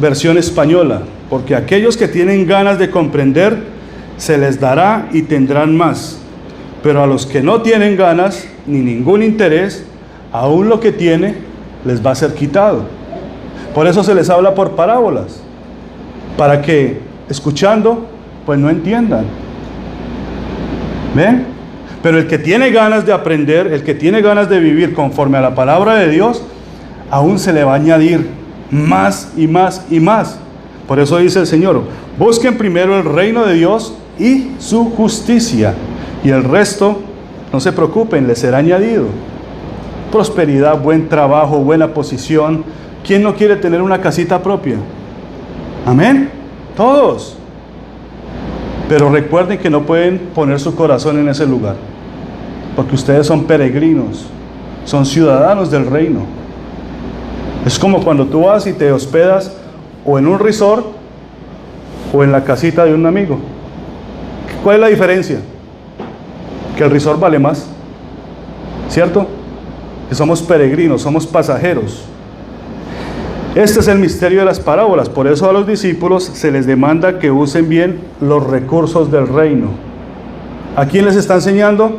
versión española, porque aquellos que tienen ganas de comprender, se les dará y tendrán más. Pero a los que no tienen ganas, ni ningún interés, aún lo que tiene, les va a ser quitado. Por eso se les habla por parábolas, para que, escuchando, pues no entiendan. ¿Ven? Pero el que tiene ganas de aprender, el que tiene ganas de vivir conforme a la palabra de Dios, aún se le va a añadir más y más y más. Por eso dice el Señor, busquen primero el reino de Dios y su justicia, y el resto, no se preocupen, les será añadido. Prosperidad, buen trabajo, buena posición. ¿Quién no quiere tener una casita propia? Amén. Todos. Pero recuerden que no pueden poner su corazón en ese lugar, porque ustedes son peregrinos, son ciudadanos del reino. Es como cuando tú vas y te hospedas o en un resort o en la casita de un amigo. ¿Cuál es la diferencia? Que el resort vale más, ¿cierto? Que somos peregrinos, somos pasajeros. Este es el misterio de las parábolas. Por eso a los discípulos se les demanda que usen bien los recursos del reino. ¿A quién les está enseñando?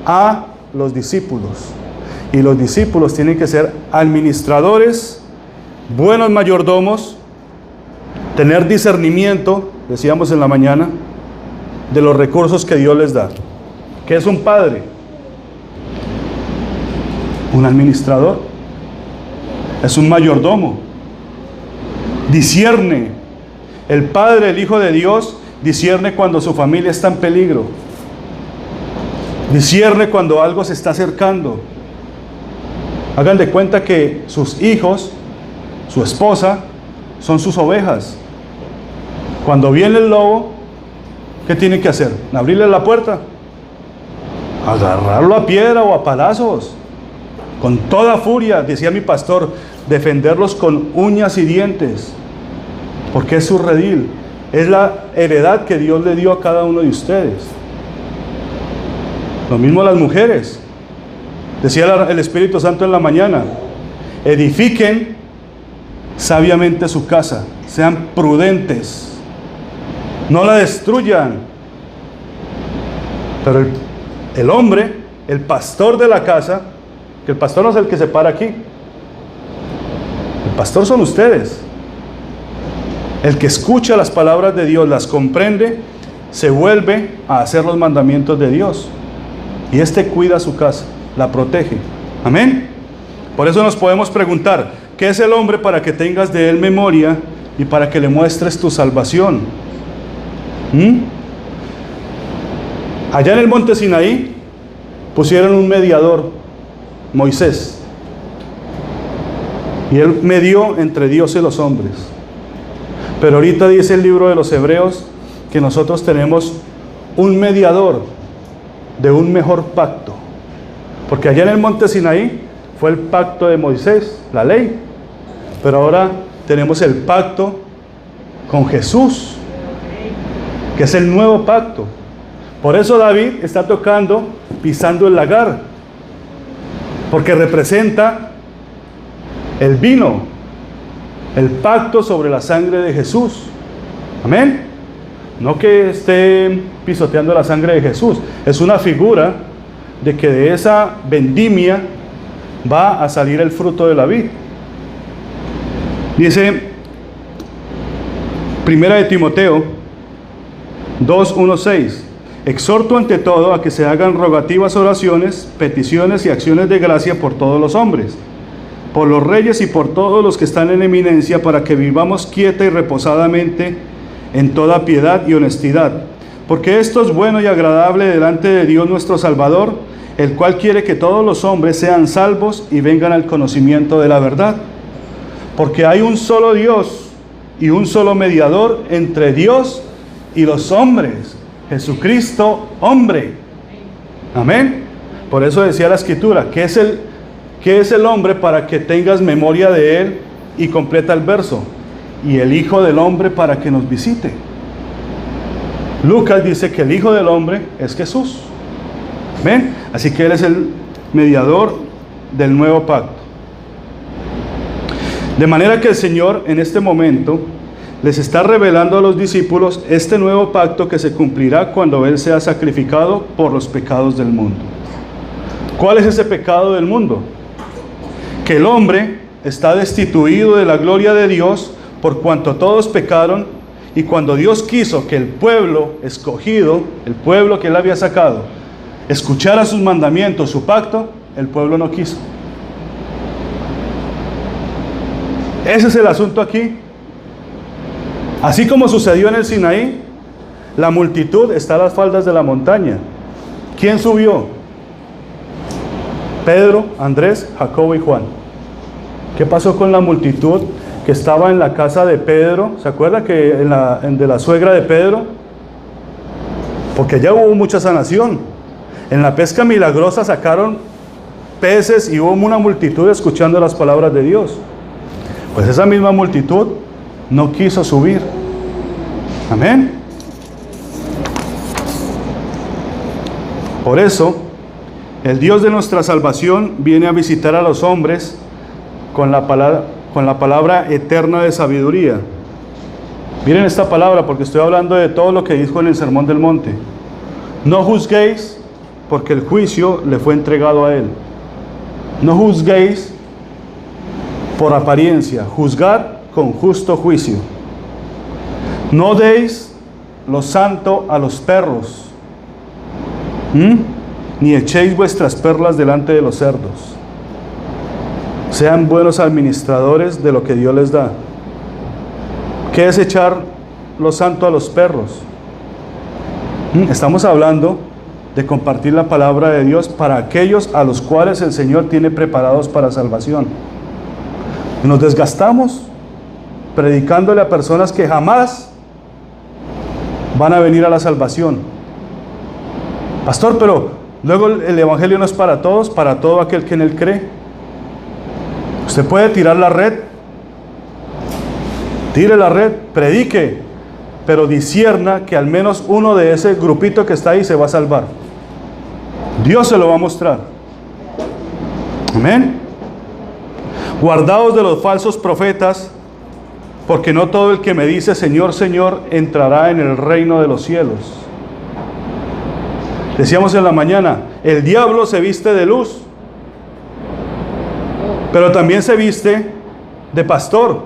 A los discípulos. Y los discípulos tienen que ser administradores, buenos mayordomos, tener discernimiento, decíamos en la mañana, de los recursos que Dios les da. ¿Qué es un padre? Un administrador. Es un mayordomo. Discierne. El Padre, el Hijo de Dios, discierne cuando su familia está en peligro. Discierne cuando algo se está acercando. Hagan de cuenta que sus hijos, su esposa, son sus ovejas. Cuando viene el lobo, ¿qué tiene que hacer? ¿Abrirle la puerta? Agarrarlo a piedra o a palazos. Con toda furia, decía mi pastor, defenderlos con uñas y dientes, porque es su redil, es la heredad que Dios le dio a cada uno de ustedes. Lo mismo las mujeres, decía el Espíritu Santo en la mañana, edifiquen sabiamente su casa, sean prudentes, no la destruyan. Pero el hombre, el pastor de la casa, que el pastor no es el que se para aquí, el pastor son ustedes. El que escucha las palabras de Dios, las comprende, se vuelve a hacer los mandamientos de Dios, y este cuida su casa, la protege. Amén. Por eso nos podemos preguntar, ¿qué es el hombre para que tengas de él memoria y para que le muestres tu salvación? Allá en el monte Sinaí pusieron un mediador, Moisés, y él medió entre Dios y los hombres. Pero ahorita dice el libro de los Hebreos que nosotros tenemos un mediador de un mejor pacto, porque allá en el monte Sinaí fue el pacto de Moisés, la ley, pero ahora tenemos el pacto con Jesús, que es el nuevo pacto. Por eso David está tocando, pisando el lagar, porque representa el vino, el pacto sobre la sangre de Jesús. Amén. No que esté pisoteando la sangre de Jesús, es una figura de que de esa vendimia va a salir el fruto de la vid. Dice Primera de Timoteo 2:1-6: exhorto ante todo a que se hagan rogativas, oraciones, peticiones y acciones de gracia por todos los hombres, por los reyes y por todos los que están en eminencia, para que vivamos quieta y reposadamente en toda piedad y honestidad, porque esto es bueno y agradable delante de Dios nuestro Salvador, el cual quiere que todos los hombres sean salvos y vengan al conocimiento de la verdad. Porque hay un solo Dios y un solo mediador entre Dios y los hombres, Jesucristo hombre. Amén. Por eso decía la Escritura, ¿qué es el hombre para que tengas memoria de él? Y completa el verso: y el Hijo del Hombre para que nos visite. Lucas dice que el Hijo del Hombre es Jesús. ¿Ven? Así que Él es el mediador del nuevo pacto. De manera que el Señor en este momento les está revelando a los discípulos este nuevo pacto que se cumplirá cuando Él sea sacrificado por los pecados del mundo. ¿Cuál es ese pecado del mundo? Que el hombre está destituido de la gloria de Dios por cuanto todos pecaron, y cuando Dios quiso que el pueblo escogido, el pueblo que Él había sacado, escuchara sus mandamientos, su pacto, el pueblo no quiso. Ese es el asunto aquí. Así como sucedió en el Sinaí, la multitud está a las faldas de la montaña. ¿Quién subió? Pedro, Andrés, Jacobo y Juan. ¿Qué pasó con la multitud que estaba en la casa de Pedro? ¿Se acuerda que de la suegra de Pedro? Porque allá hubo mucha sanación. En la pesca milagrosa sacaron peces y hubo una multitud escuchando las palabras de Dios. Pues esa misma multitud no quiso subir. Amén. Por eso, el Dios de nuestra salvación viene a visitar a los hombres con la palabra eterna de sabiduría. Miren esta palabra, porque estoy hablando de todo lo que dijo en el Sermón del Monte. No juzguéis, porque el juicio le fue entregado a Él. No juzguéis por apariencia, juzgad con justo juicio. No deis lo santo a los perros, ni echéis vuestras perlas delante de los cerdos. Sean buenos administradores de lo que Dios les da. ¿Qué es echar lo santo a los perros? Estamos hablando de compartir la palabra de Dios para aquellos a los cuales el Señor tiene preparados para salvación. Nos desgastamos predicándole a personas que jamás van a venir a la salvación. Pastor, pero luego el evangelio no es para todos, para todo aquel que en él cree. Usted puede tirar la red, tire la red, predique, pero discierna que al menos uno de ese grupito que está ahí se va a salvar. Dios se lo va a mostrar. Amén. Guardaos de los falsos profetas, porque no todo el que me dice Señor, Señor, entrará en el reino de los cielos. Decíamos en la mañana, el diablo se viste de luz, pero también se viste de pastor,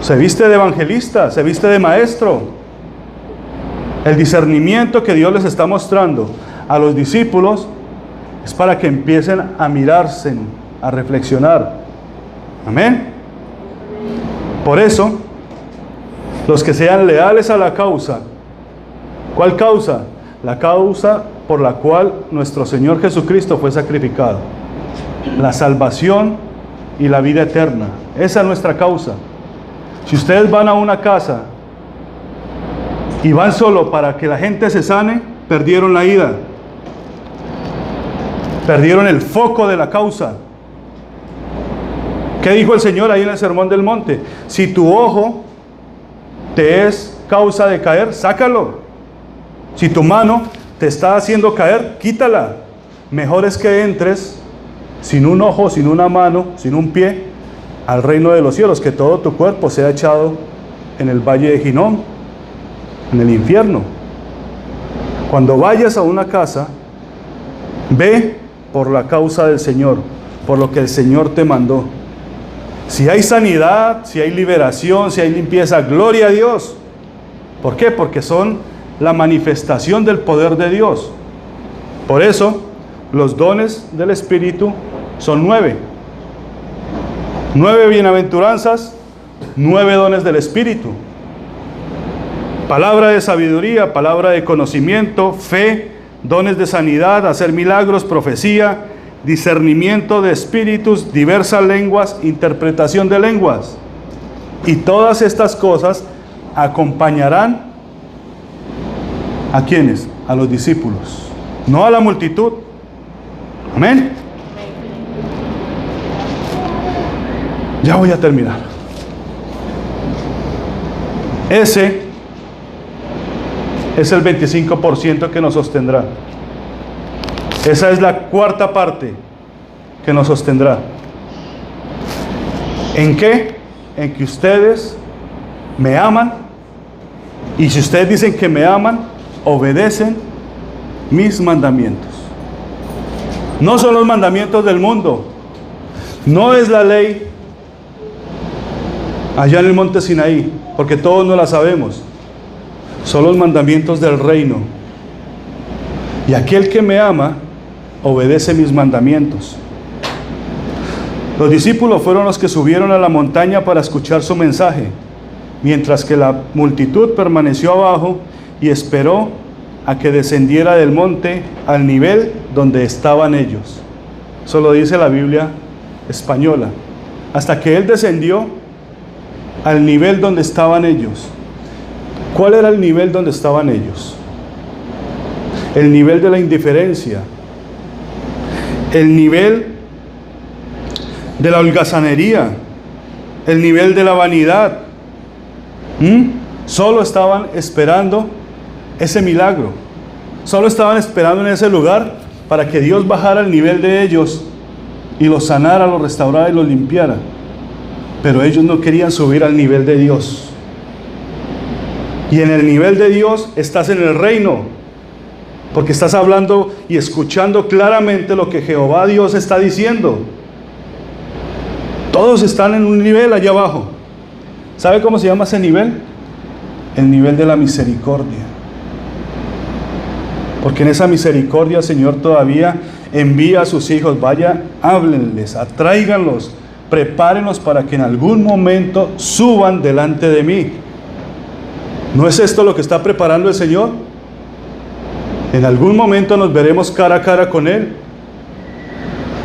se viste de evangelista, se viste de maestro. El discernimiento que Dios les está mostrando a los discípulos es para que empiecen a mirarse, a reflexionar. Amén. Por eso, los que sean leales a la causa. ¿Cuál causa? la causa por la cual nuestro Señor Jesucristo fue sacrificado. La salvación y la vida eterna. Esa es nuestra causa. Si ustedes van a una casa y van solo para que la gente se sane, perdieron la ida. Perdieron el foco de la causa. ¿Qué dijo el Señor ahí en el Sermón del Monte? Si tu ojo te es causa de caer, sácalo. Si tu mano te está haciendo caer, quítala. Mejor es que entres sin un ojo, sin una mano, sin un pie, al reino de los cielos, que todo tu cuerpo sea echado en el valle de Hinnom, en el infierno. Cuando vayas a una casa, ve por la causa del Señor, por lo que el Señor te mandó. Si hay sanidad, si hay liberación, si hay limpieza, gloria a Dios. ¿Por qué? Porque son la manifestación del poder de Dios. Por eso, los dones del Espíritu son 9. 9 bienaventuranzas, 9 dones del Espíritu. Palabra de sabiduría, palabra de conocimiento, fe, dones de sanidad, hacer milagros, profecía, discernimiento de espíritus, diversas lenguas, interpretación de lenguas. Y todas estas cosas acompañarán ¿a quiénes? A los discípulos, no a la multitud. Amén. Ya voy a terminar. Ese es el 25% que nos sostendrá. Esa es la cuarta parte que nos sostendrá. ¿En qué? En que ustedes me aman, y si ustedes dicen que me aman, obedecen mis mandamientos. No son los mandamientos del mundo, no es la ley allá en el monte Sinaí, porque todos no la sabemos. Son los mandamientos del reino. Y aquel que me ama obedece mis mandamientos. Los discípulos fueron los que subieron a la montaña para escuchar su mensaje, mientras que la multitud permaneció abajo y esperó a que descendiera del monte al nivel donde estaban ellos. Eso lo dice la Biblia española. Hasta que Él descendió al nivel donde estaban ellos. ¿Cuál era el nivel donde estaban ellos? El nivel de la indiferencia, el nivel de la holgazanería, el nivel de la vanidad. Solo estaban esperando ese milagro, solo estaban esperando en ese lugar para que Dios bajara al nivel de ellos y los sanara, los restaurara y los limpiara. Pero ellos no querían subir al nivel de Dios. Y en el nivel de Dios estás en el reino, porque estás hablando y escuchando claramente lo que Jehová Dios está diciendo. Todos están en un nivel allá abajo. ¿Sabe cómo se llama ese nivel? El nivel de la misericordia. Porque en esa misericordia el Señor todavía envía a sus hijos. Vaya, háblenles, atráiganlos, prepárenlos para que en algún momento suban delante de mí. ¿No es esto lo que está preparando el Señor? En algún momento nos veremos cara a cara con Él.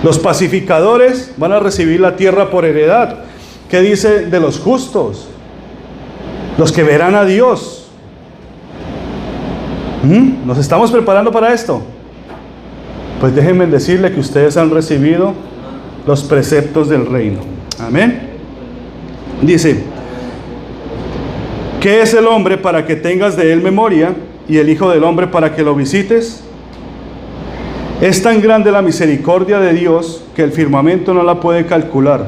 Los pacificadores van a recibir la tierra por heredad. ¿Qué dice de los justos? Los que verán a Dios. ¿Nos estamos preparando para esto? Pues déjenme decirle que ustedes han recibido los preceptos del reino. Amén. Dice: ¿qué es el hombre para que tengas de él memoria, y el Hijo del Hombre para que lo visites? Es tan grande la misericordia de Dios que el firmamento no la puede calcular.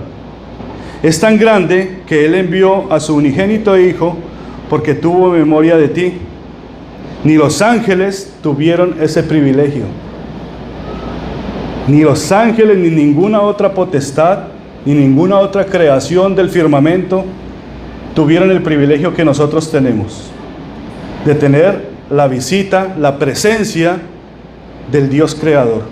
Es tan grande que Él envió a su unigénito Hijo porque tuvo memoria de ti. Ni los ángeles tuvieron ese privilegio. Ni los ángeles, ni ninguna otra potestad, ni ninguna otra creación del firmamento tuvieron el privilegio que nosotros tenemos, de tener la visita, la presencia del Dios creador.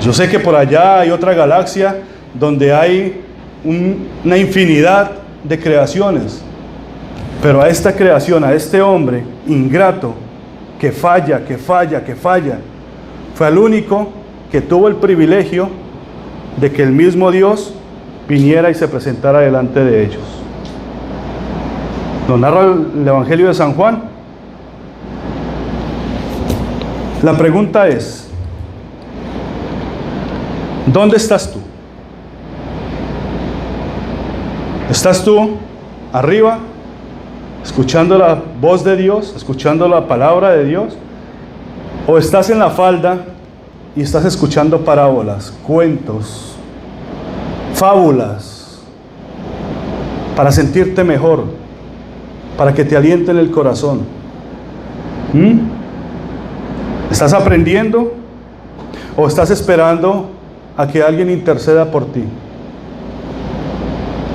Yo sé que por allá hay otra galaxia donde hay una infinidad de creaciones, Pero a esta creación, a este hombre ingrato, que falla, fue el único que tuvo el privilegio de que el mismo Dios viniera y se presentara delante de ellos. Nos narra el Evangelio de San Juan. La pregunta es, ¿dónde estás tú? ¿Estás tú arriba, escuchando la voz de Dios, escuchando la palabra de Dios? ¿O estás en la falda y estás escuchando parábolas, cuentos, fábulas, para sentirte mejor, para que te alienten el corazón? ¿Estás aprendiendo o estás esperando a que alguien interceda por ti?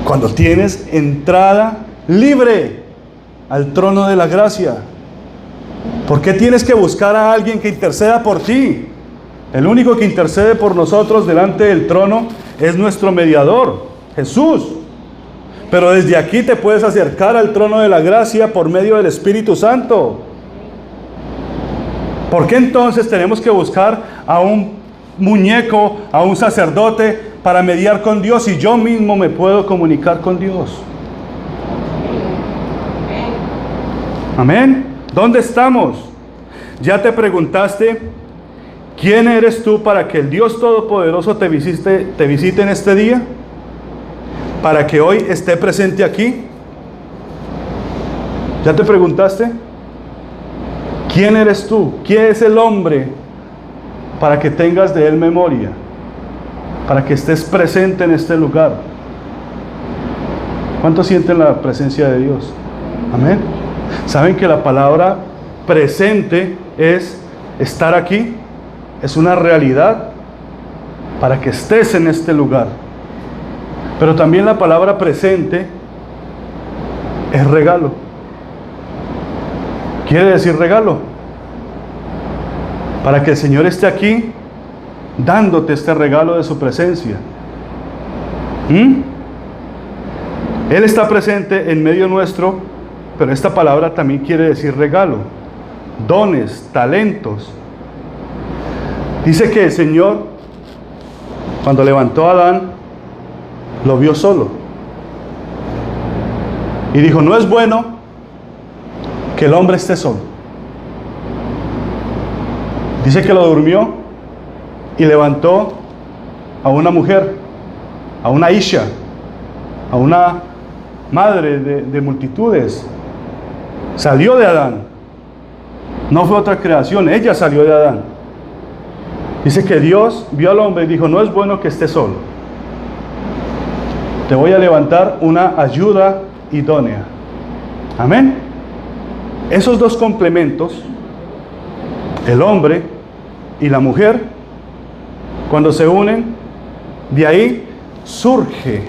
Cuando tienes entrada libre al trono de la gracia, ¿por qué tienes que buscar a alguien que interceda por ti? El único que intercede por nosotros delante del trono es nuestro mediador, Jesús. Pero desde aquí te puedes acercar al trono de la gracia por medio del Espíritu Santo. ¿Por qué entonces tenemos que buscar a un muñeco, a un sacerdote para mediar con Dios si yo mismo me puedo comunicar con Dios? Amén. ¿Dónde estamos? ¿Ya te preguntaste quién eres tú para que el Dios Todopoderoso te visite en este día? ¿Para que hoy esté presente aquí? ¿Ya te preguntaste? ¿Quién eres tú? ¿Quién es el hombre para que tengas de él memoria? Para que estés presente en este lugar. ¿Cuántos sienten la presencia de Dios? Amén. ¿Saben que la palabra presente es estar aquí? Es una realidad para que estés en este lugar. Pero también la palabra presente es regalo. Quiere decir regalo. Para que el Señor esté aquí dándote este regalo de su presencia. Él está presente en medio nuestro, pero esta palabra también quiere decir regalo, dones, talentos. Dice que el Señor, cuando levantó a Adán, lo vio solo. Y dijo, no es bueno que el hombre esté solo. Dice que lo durmió y levantó a una mujer, a una Isha, a una madre de multitudes. Salió de Adán. No fue otra creación, ella salió de Adán. Dice que Dios vio al hombre y dijo, no es bueno que esté solo. Te voy a levantar una ayuda idónea. Amén. Esos dos complementos, el hombre y la mujer, cuando se unen, de ahí surge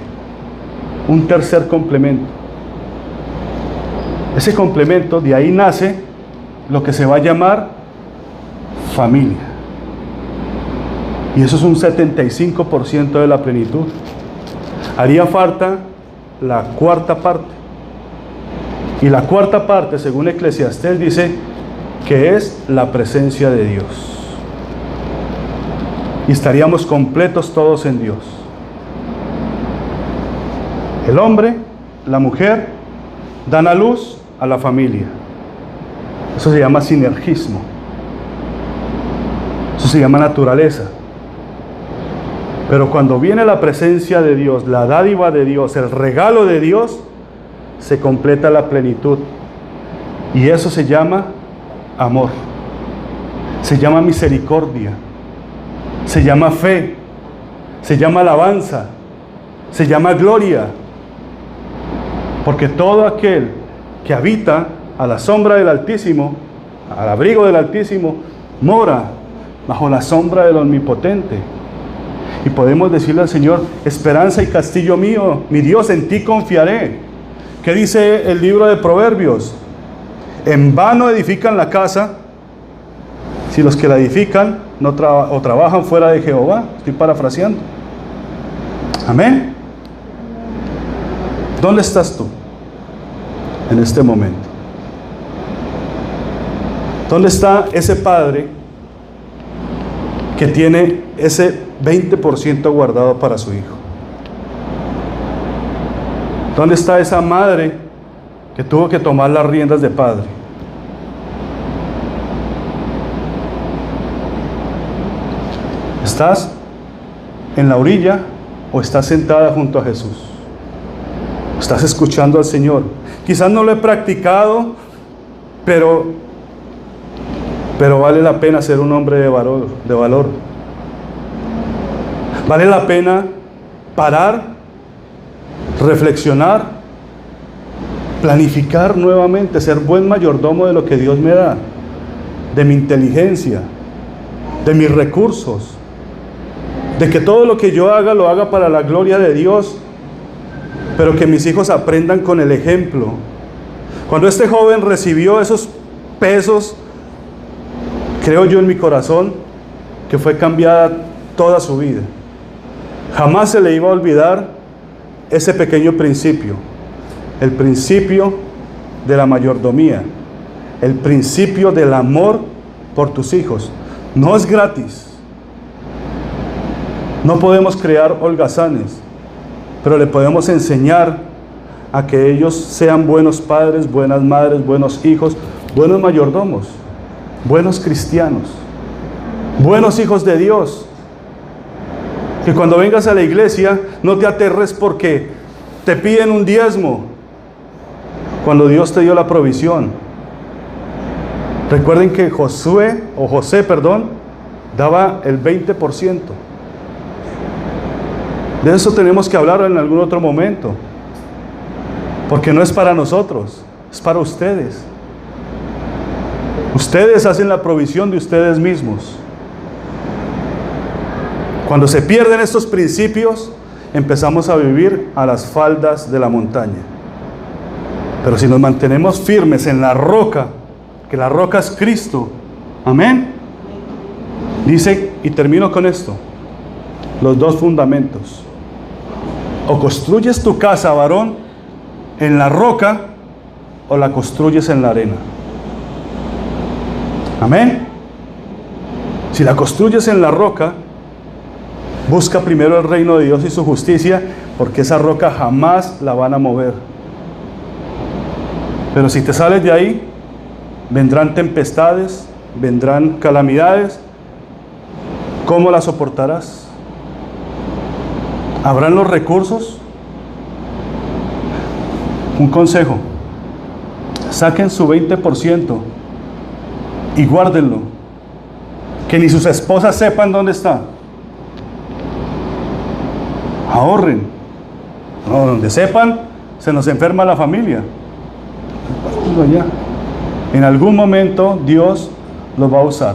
un tercer complemento. Ese complemento, de ahí nace lo que se va a llamar familia. Y eso es un 75% de la plenitud. Haría falta la cuarta parte. Y la cuarta parte, según Eclesiastés, dice que es la presencia de Dios. Y estaríamos completos todos en Dios. El hombre, la mujer, dan a luz a la familia. Eso se llama sinergismo. Eso se llama naturaleza. Pero cuando viene la presencia de Dios, la dádiva de Dios, el regalo de Dios, se completa la plenitud. Y eso se llama amor. Se llama misericordia. Se llama fe. Se llama alabanza. Se llama gloria. Porque todo aquel que habita a la sombra del Altísimo, al abrigo del Altísimo, mora bajo la sombra del Omnipotente. Y podemos decirle al Señor, esperanza y castillo mío, mi Dios, en ti confiaré. ¿Qué dice el libro de Proverbios? En vano edifican la casa si los que la edifican no trabajan fuera de Jehová. Estoy parafraseando. Amén. ¿Dónde estás tú? en este momento. ¿Dónde está ese padre que tiene ese 20% guardado para su hijo? ¿Dónde está esa madre que tuvo que tomar las riendas de padre? ¿Estás en la orilla o estás sentada junto a Jesús? ¿Estás escuchando al Señor? Quizás no lo he practicado, pero vale la pena ser un hombre de valor. Vale la pena parar, reflexionar, planificar nuevamente, ser buen mayordomo de lo que Dios me da, de mi inteligencia, de mis recursos, de que todo lo que yo haga lo haga para la gloria de Dios, pero que mis hijos aprendan con el ejemplo. Cuando este joven recibió esos pesos, creo yo en mi corazón que fue cambiada toda su vida. Jamás se le iba a olvidar ese pequeño principio, el principio de la mayordomía, el principio del amor por tus hijos. No es gratis. No podemos crear holgazanes, pero le podemos enseñar a que ellos sean buenos padres, buenas madres, buenos hijos, buenos mayordomos, buenos cristianos, buenos hijos de Dios. Que cuando vengas a la iglesia no te aterres porque te piden un diezmo, cuando Dios te dio la provisión. Recuerden que José, daba el 20%. De eso tenemos que hablar en algún otro momento, porque no es para nosotros, es para ustedes. Ustedes hacen la provisión de ustedes mismos. Cuando se pierden estos principios, empezamos a vivir a las faldas de la montaña. Pero si nos mantenemos firmes en la roca, que la roca es Cristo, amén. Dice, y termino con esto, los dos fundamentos. O construyes tu casa, varón, en la roca, o la construyes en la arena. Amén. Si la construyes en la roca, busca primero el reino de Dios y su justicia, porque esa roca jamás la van a mover. Pero si te sales de ahí, vendrán tempestades, vendrán calamidades. ¿Cómo las soportarás? ¿Habrán los recursos? Un consejo: saquen su 20% y guárdenlo, que ni sus esposas sepan dónde está. Ahorren. No, donde sepan, se nos enferma la familia. En algún momento Dios los va a usar.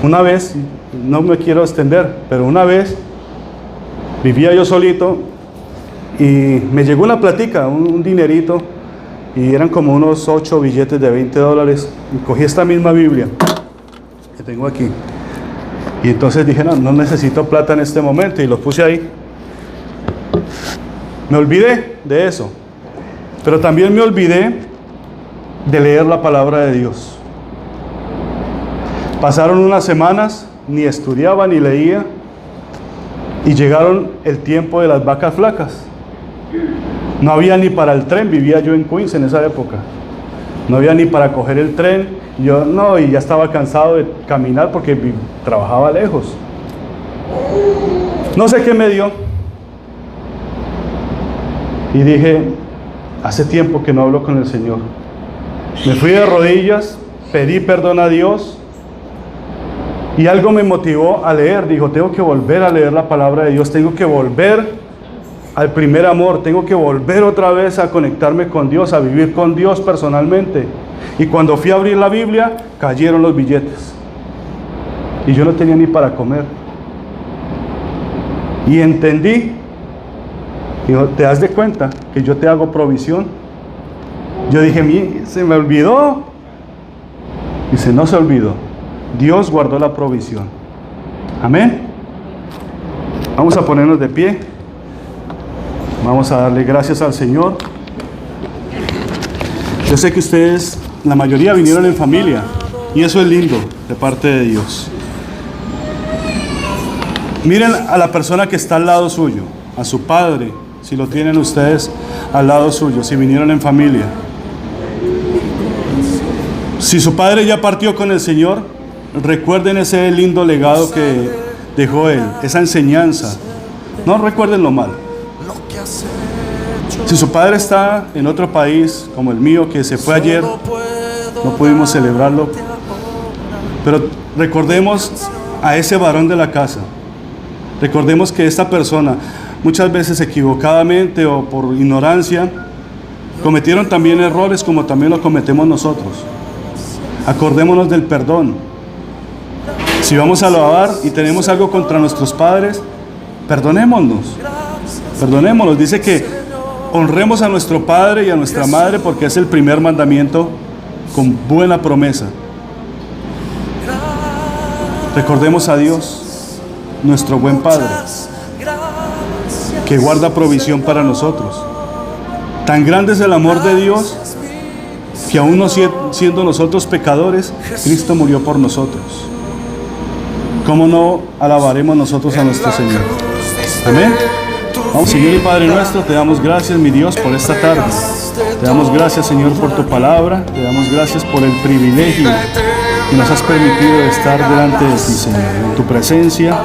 Una vez, no me quiero extender, pero una vez vivía yo solito y me llegó una platica, un dinerito, y eran como unos 8 billetes de $20. Y cogí esta misma Biblia que tengo aquí. Y entonces dije, no necesito plata en este momento, y lo puse ahí. Me olvidé de eso, pero también me olvidé de leer la palabra de Dios. Pasaron unas semanas, ni estudiaba ni leía, y llegaron el tiempo de las vacas flacas. No había ni para el tren, vivía yo en Queens en esa época. No había ni para coger el tren. Y ya estaba cansado de caminar porque trabajaba lejos. No sé qué me dio. Y dije, hace tiempo que no hablo con el Señor. Me fui de rodillas, pedí perdón a Dios, y algo me motivó a leer. Dijo, tengo que volver a leer la palabra de Dios, tengo que volver al primer amor, tengo que volver otra vez a conectarme con Dios, a vivir con Dios personalmente. Y cuando fui a abrir la Biblia, cayeron los billetes. Y yo no tenía ni para comer. Y entendí. Dijo, ¿te das de cuenta que yo te hago provisión? Yo dije, se me olvidó. Dice, no se olvidó. Dios guardó la provisión. Amén. Vamos a ponernos de pie. Vamos a darle gracias al Señor. Yo sé que ustedes, la mayoría vinieron en familia, y eso es lindo de parte de Dios. Miren a la persona que está al lado suyo, a su padre, si lo tienen ustedes al lado suyo, si vinieron en familia. Si su padre ya partió con el Señor, recuerden ese lindo legado que dejó él, esa enseñanza. No recuerden lo malo. Si su padre está en otro país, como el mío, que se fue ayer, no pudimos celebrarlo, pero recordemos a ese varón de la casa. Recordemos que esta persona, muchas veces equivocadamente o por ignorancia, cometieron también errores como también lo cometemos nosotros. Acordémonos del perdón. Si vamos a alabar y tenemos algo contra nuestros padres, perdonémonos. Perdonémonos. Dice que honremos a nuestro padre y a nuestra madre porque es el primer mandamiento con buena promesa. Recordemos a Dios, nuestro buen Padre, que guarda provisión para nosotros. Tan grande es el amor de Dios que aún no siendo nosotros pecadores, Cristo murió por nosotros. ¿Cómo no alabaremos nosotros a nuestro Señor? Amén. Vamos, Señor y Padre nuestro, te damos gracias, mi Dios, por esta tarde. Te damos gracias, Señor, por tu palabra. Te damos gracias por el privilegio que nos has permitido de estar delante de ti, Señor, en tu presencia.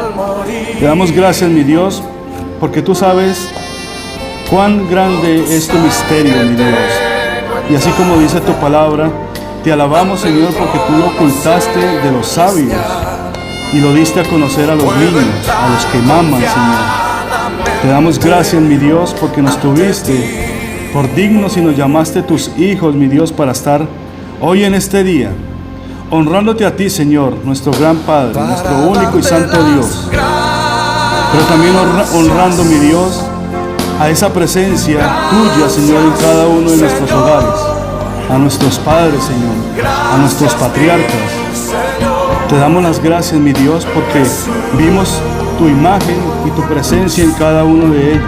Te damos gracias, mi Dios, porque tú sabes cuán grande es tu misterio, mi Dios. Y así como dice tu palabra, te alabamos, Señor, porque tú lo ocultaste de los sabios y lo diste a conocer a los niños, a los que maman, Señor. Te damos gracias, mi Dios, porque nos tuviste por dignos y nos llamaste tus hijos, mi Dios, para estar hoy en este día, honrándote a ti, Señor, nuestro gran Padre, nuestro único y santo Dios, pero también honrando, mi Dios, a esa presencia tuya, Señor, en cada uno de nuestros hogares, a nuestros padres, Señor, a nuestros patriarcas. Te damos las gracias, mi Dios, porque vimos tu imagen y tu presencia en cada uno de ellos.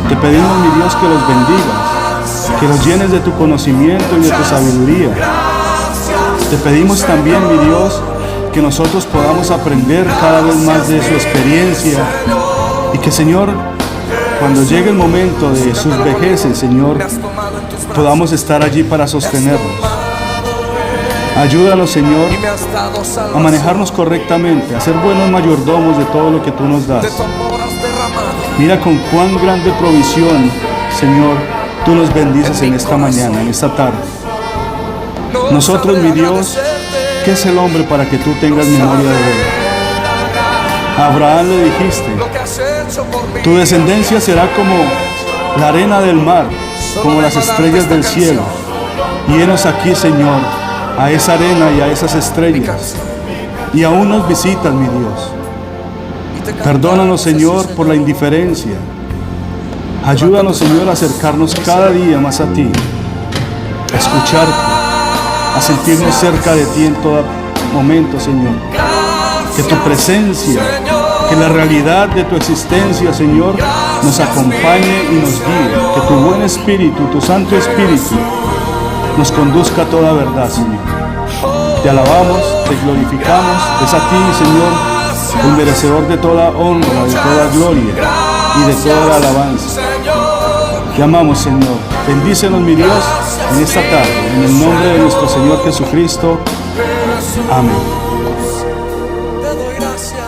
Te pedimos, mi Dios, que los bendigas, que los llenes de tu conocimiento y de tu sabiduría. Te pedimos también, mi Dios, que nosotros podamos aprender cada vez más de su experiencia y que, Señor, cuando llegue el momento de sus vejeces, Señor, podamos estar allí para sostenerlos. Ayúdanos, Señor, a manejarnos correctamente, a ser buenos mayordomos de todo lo que tú nos das. Mira con cuán grande provisión, Señor, tú nos bendices en esta mañana, en esta tarde. Nosotros, mi Dios, ¿qué es el hombre para que tú tengas memoria de él? A Abraham le dijiste, tu descendencia será como la arena del mar, como las estrellas del cielo. Y henos aquí, Señor, a esa arena y a esas estrellas, y aún nos visitas, mi Dios. Perdónanos, Señor, por la indiferencia. Ayúdanos, Señor, a acercarnos cada día más a ti, a escucharte, a sentirnos cerca de ti en todo momento, Señor. Que tu presencia, que la realidad de tu existencia, Señor, nos acompañe y nos guíe. Que tu buen Espíritu, tu Santo Espíritu, nos conduzca a toda verdad, Señor. Te alabamos, te glorificamos. Es a ti, Señor, el merecedor de toda honra, de toda gloria y de toda la alabanza. Te amamos, Señor. Bendícenos, mi Dios, en esta tarde, en el nombre de nuestro Señor Jesucristo. Amén. Te doy gracias.